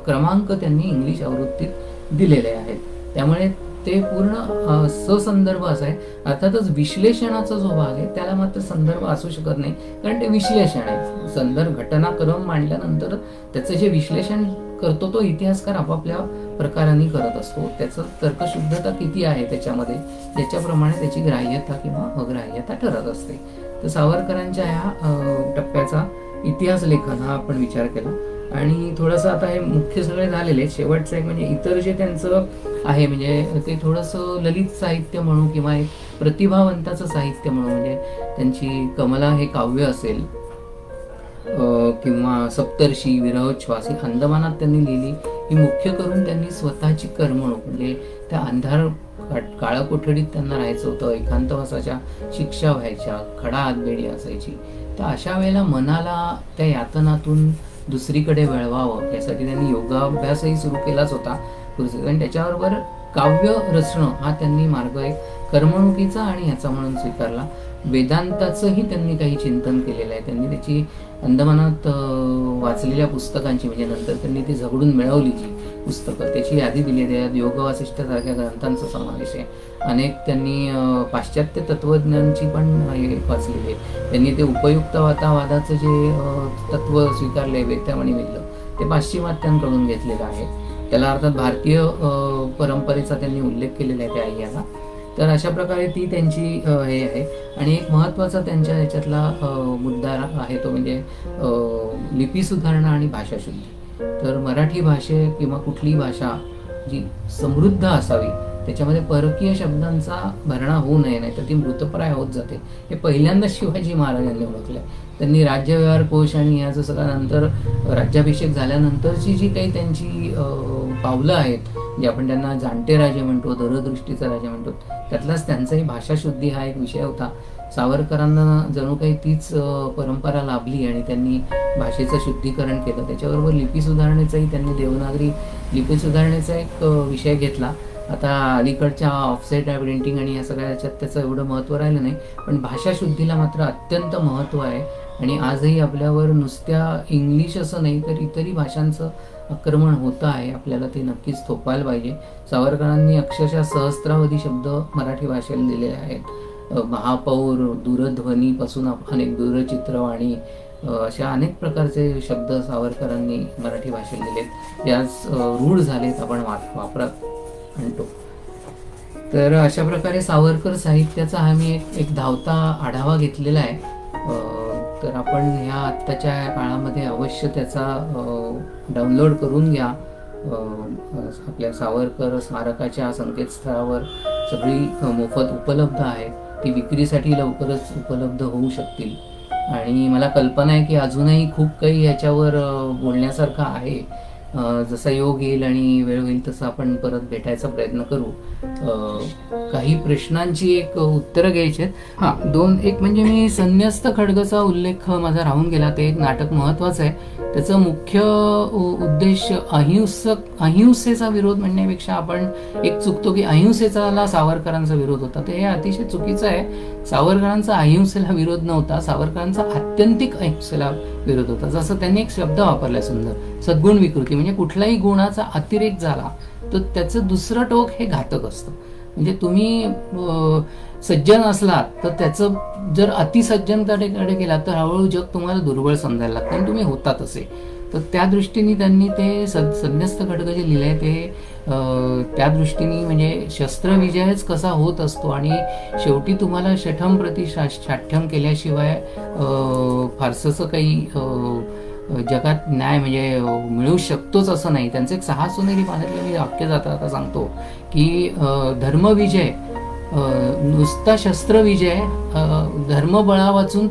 क्रमांक त्यांनी इंग्लिश आवृत्तीत दिलेले आहेत. त्यामुळे ते पूर्ण ससंदर्भ असं आहे. अर्थातच विश्लेषणाचा जो भाग आहे त्याला मात्र संदर्भ असू शकत नाही, कारण ते विश्लेषण आहे. संदर्भ घटनाक्रम मांडल्यानंतर त्याचं जे विश्लेषण करतो तो इतिहासकार आपापल्या प्रकाराने करत असतो. त्याचं तर्कशुद्धता किती आहे त्याच्यामध्ये, याच्याप्रमाणे त्याची ग्राह्यता किंवा अग्राह्यता ठरत असते. तर सावरकरांच्या ह्या टप्प्याचा इतिहास लेखन हा आपण विचार केला. आणि थोडंसं आता हे मुख्य सगळे झालेले, शेवटचं एक म्हणजे इतर जे त्यांचं आहे म्हणजे ते थोडंसं ललित साहित्य म्हणू किंवा एक प्रतिभावंताचं साहित्य म्हणू, म्हणजे त्यांची कमला हे काव्य असेल किंवा सप्तर्षी, विरहोच्छ्वास ही अंदमानात त्यांनी लिहिली. ही मुख्य करून त्यांनी स्वतःची करमणूक म्हणजे त्या अंधार काळा कोठडीत त्यांना राहायचं होतं, एकांतवासाच्या शिक्षा व्हायच्या, खडा आतबेडी असायची. तर अशा वेळेला मनाला त्या यातनातून दुसरीकडे वळवावं यासाठी त्यांनी योगाभ्यासही सुरू केलाच होता. आणि त्याच्याबरोबर काव्य रचणं हा त्यांनी मार्ग एक करमणुकीचा आणि ह्याचा म्हणून स्वीकारला. वेदांताचंही त्यांनी काही चिंतन केलेलं आहे. त्यांनी त्याची अंदमानात वाचलेल्या पुस्तकांची म्हणजे नंतर त्यांनी ती झगडून मिळवली जी पुस्तकं त्याची यादी दिली आहे. त्यात योग वासिष्ठासारख्या ग्रंथांचा समावेश आहे. अनेक त्यांनी पाश्चात्य तत्वज्ञांची पण वाचलेली आहे. त्यांनी ते उपयुक्तवादाचं जे तत्व स्वीकारले वेत्यामणी मिळलं ते पाश्चिमात्यांकडून घेतलेलं आहे. त्याला अर्थात भारतीय परंपरेचा त्यांनी उल्लेख केलेला आहे त्या अय्याला. तर अशा प्रकारे ती त्यांची हे आहे. आणि एक महत्त्वाचा त्यांच्या ह्याच्यातला मुद्दा आहे तो म्हणजे लिपी सुधारणा आणि भाषाशुद्धी. तर मराठी भाषे किंवा कुठलीही भाषा जी समृद्ध असावी, त्याच्यामध्ये परकीय शब्दांचा भरणा होऊ नये, नाही तर ती मृतप्राय होत जाते. हे पहिल्यांदा शिवाजी महाराजांनी ओळखलंय. त्यांनी राज्यव्यवहार कोश आणि याचं सगळं नंतर राज्याभिषेक झाल्यानंतरची जी काही त्यांची पावलं आहेत, जे आपण त्यांना जाणते राजे म्हणतो, दूरदृष्टीचा राजा म्हणतो, त्यातलाच त्यांचाही भाषाशुद्धी हा एक विषय होता. सावरकरांना जणू काही तीच परंपरा लाभली आणि त्यांनी भाषेचं शुद्धीकरण केलं. त्याच्याबरोबर लिपी सुधारणेचाही त्यांनी देवनागरी लिपी सुधारणेचा एक विषय घेतला. आता अलीकडच्या ऑफसेट प्रिंटिंग आणि या सगळ्या याच्यात त्याचं एवढं महत्त्व राहिलं नाही, पण भाषाशुद्धीला मात्र अत्यंत महत्त्व आहे. आणि आजही आपल्यावर नुसत्या इंग्लिश असं नाही तर इतरही भाषांचं आक्रमण होतं आहे. आपल्याला ते नक्कीच थोपायला पाहिजे. सावरकरांनी अक्षरशः सहस्रावधी शब्द मराठी भाषेला दिलेले आहेत. महापौर, दूरध्वनीपासून अनेक दूरचित्रवाणी, अशा अनेक प्रकारचे शब्द सावरकरांनी मराठी भाषेला दिलेत, जे आज रूढ झालेत, आपण वापरात आणतो. तर अशा प्रकारे सावरकर साहित्याचा हा मी एक धावता आढावा घेतलेला आहे. तर आपण ह्या आत्ताच्या काळामध्ये अवश्य त्याचा डाउनलोड करून घ्या. आपल्या सावरकर स्मारकाच्या संकेतस्थळावर सगळी मोफत उपलब्ध आहे. ती विक्रीसाठी लवकरच उपलब्ध होऊ शकतील. आणि मला कल्पना आहे की अजूनही खूप काही याच्यावर बोलण्यासारखं आहे. जसा योग येईल आणि वेळ होईल तसं आपण परत भेटायचा प्रयत्न करू. काही प्रश्नांची एक उत्तरं घ्यायची आहेत. हां, एक म्हणजे मी संन्यस्त खड्गचा उल्लेख माझा राहून गेला. ते एक नाटक महत्त्वाचं आहे. त्याचं मुख्य उद्देश अहिंसेचा विरोध म्हणण्यापेक्षा आपण एक चुकतो की अहिंसेचा सावरकरांचा विरोध होता. ते हे अतिशय चुकीचं आहे. सावरकरांचा अहिंसेला विरोध नव्हता, सावरकरांचा आत्यंतिक अहिंसेला विरोध होता. जसं त्यांनी एक शब्द वापरलाय सुंदर, सद्गुण विकृती. म्हणजे कुठल्याही गुणाचा अतिरेक झाला तर त्याचं दुसरं टोक हे घातक असतं. म्हणजे तुम्ही सज्जन असलात तर त्याचं जर अतिसज्जनतेकडे गेलात तर हळूहळू जग तुम्हाला दुर्बळ समजायला लागतं आणि तुम्ही होतात असे. तर त्या दृष्टीने त्यांनी ते संन्यस्त खड्ग जे लिहिलंय ते त्या दृष्टीने म्हणजे शस्त्रविजयच कसा होत असतो आणि शेवटी तुम्हाला शठम प्रति शाठ्यम केल्याशिवाय फारसंच काही जगात न्याय म्हणजे मिळू शकतोच असं नाही. त्यांचं एक 6 सोनेरी पानातलं मी वाक्य आता सांगतो की धर्मविजय नुसता शस्त्रविजय धर्मबळा वाचून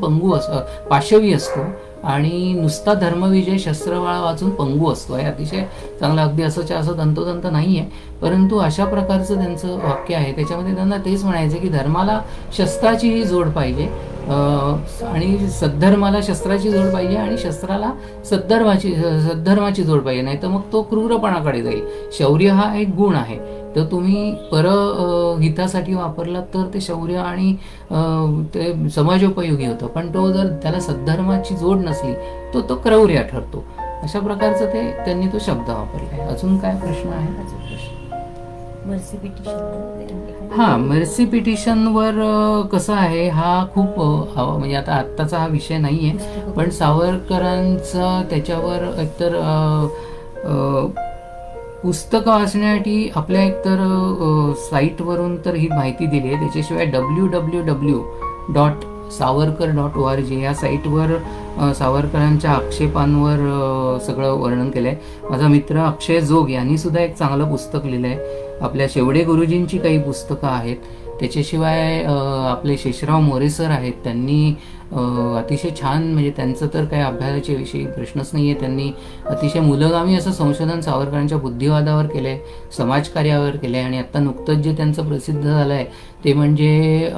पाशवी असतो आणि नुसता धर्मविजय शस्त्रबळा वाचून पंगू असतो. हे अतिशय चांगलं, अगदी असंच्या असं तंतोतंत नाही आहे, परंतु अशा प्रकारचं त्यांचं वाक्य आहे. त्याच्यामध्ये त्यांना तेच म्हणायचं की धर्माला शस्त्राचीही जोड पाहिजे आणि सद्धर्माला शस्त्राची जोड पाहिजे आणि शस्त्राला सद्धर्माची जोड पाहिजे, नाही तर मग तो क्रूरपणाकडे जाईल. शौर्य हा एक गुण आहे, तर तुम्ही परहितासाठी वापरलात तर ते शौर्य आणि ते समाजोपयोगी होतं. पण तो जर त्याला सद्धर्माची जोड नसली तो क्रौर्य ठरतो. अशा प्रकारचं ते त्यांनी तो शब्द वापरला आहे. अजून काय प्रश्न आहे? मेर्सी पिटिशनवर कसं आहे, हा खूप म्हणजे आत्ताचा हा विषय नाही आहे, पण सावरकरांचा त्याच्यावर एकतर पुस्तकं वाचण्यासाठी आपल्या एकतर साईटवरून तर ही माहिती दिली आहे. त्याच्याशिवाय www.savarkar.org या साईटवर सावरकरांच्या आक्षेपांवर सगळं वर्णन केलं आहे. माझा मित्र अक्षय जोग यांनी सुद्धा एक चांगलं पुस्तक लिहिलं आहे. आपल्या शेवडे गुरुजींची काही पुस्तकं आहेत. त्याच्याशिवाय आपले शेषराव मोरे सर आहेत, त्यांनी अतिशय छान, म्हणजे त्यांचं तर काही अभ्यासाच्या विषयी प्रश्नच नाही आहे. त्यांनी अतिशय मूलगामी असं संशोधन सावरकरांच्या बुद्धिवादावर केलं आहे, समाजकार्यावर केलं आहे. आणि आत्ता नुकतंच जे त्यांचं प्रसिद्ध झालं आहे ते म्हणजे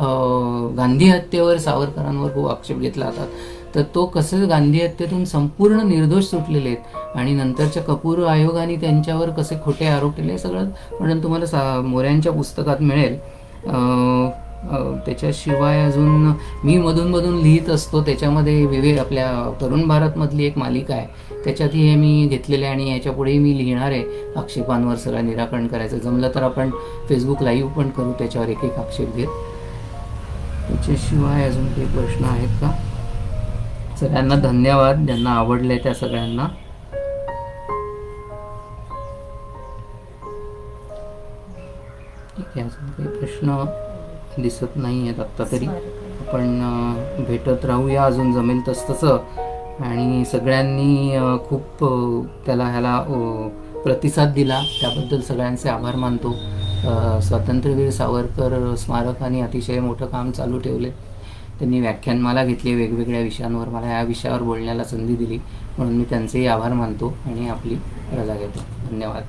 गांधी हत्येवर सावरकरांवर खूप आक्षेप घेतला जातात. तर तो कसं गांधी हत्येतून संपूर्ण निर्दोष सुटलेले आहेत आणि नंतरच्या कपूर आयोगाने त्यांच्यावर कसे खोटे आरोप केले सगळं म्हणून तुम्हाला मोऱ्यांच्या पुस्तकात मिळेल. त्याच्याशिवाय अजून मी मधून लिहित असतो. त्याच्यामध्ये आपल्या तरुण भारतमधली एक मालिका आहे, त्याच्यातही हे मी घेतलेले आणि याच्या पुढेही मी लिहिणार आहे. आक्षेपांवर सगळं निराकरण करायचं, जमलं तर आपण फेसबुक लाईव्ह पण करू त्याच्यावर एक आक्षेप घेत. त्याच्याशिवाय अजून काही प्रश्न आहेत का? सगळ्यांना धन्यवाद, ज्यांना आवडले त्या सगळ्यांना. प्रश्न दिसत नाही आहेत आत्ता तरी. आपण भेटत राहूया अजून जमेल तसं. आणि सगळ्यांनी खूप ह्याला प्रतिसाद दिला त्याबद्दल सगळ्यांचे आभार मानतो. स्वातंत्र्यवीर सावरकर स्मारकाने अतिशय मोठं काम चालू ठेवले. त्यांनी व्याख्यानमाला घेतली वेगवेगळ्या विषयांवर. मला या विषयावर बोलण्याला संधी दिली म्हणून मी त्यांचेही आभार मानतो आणि आपली रजा घेतो. धन्यवाद.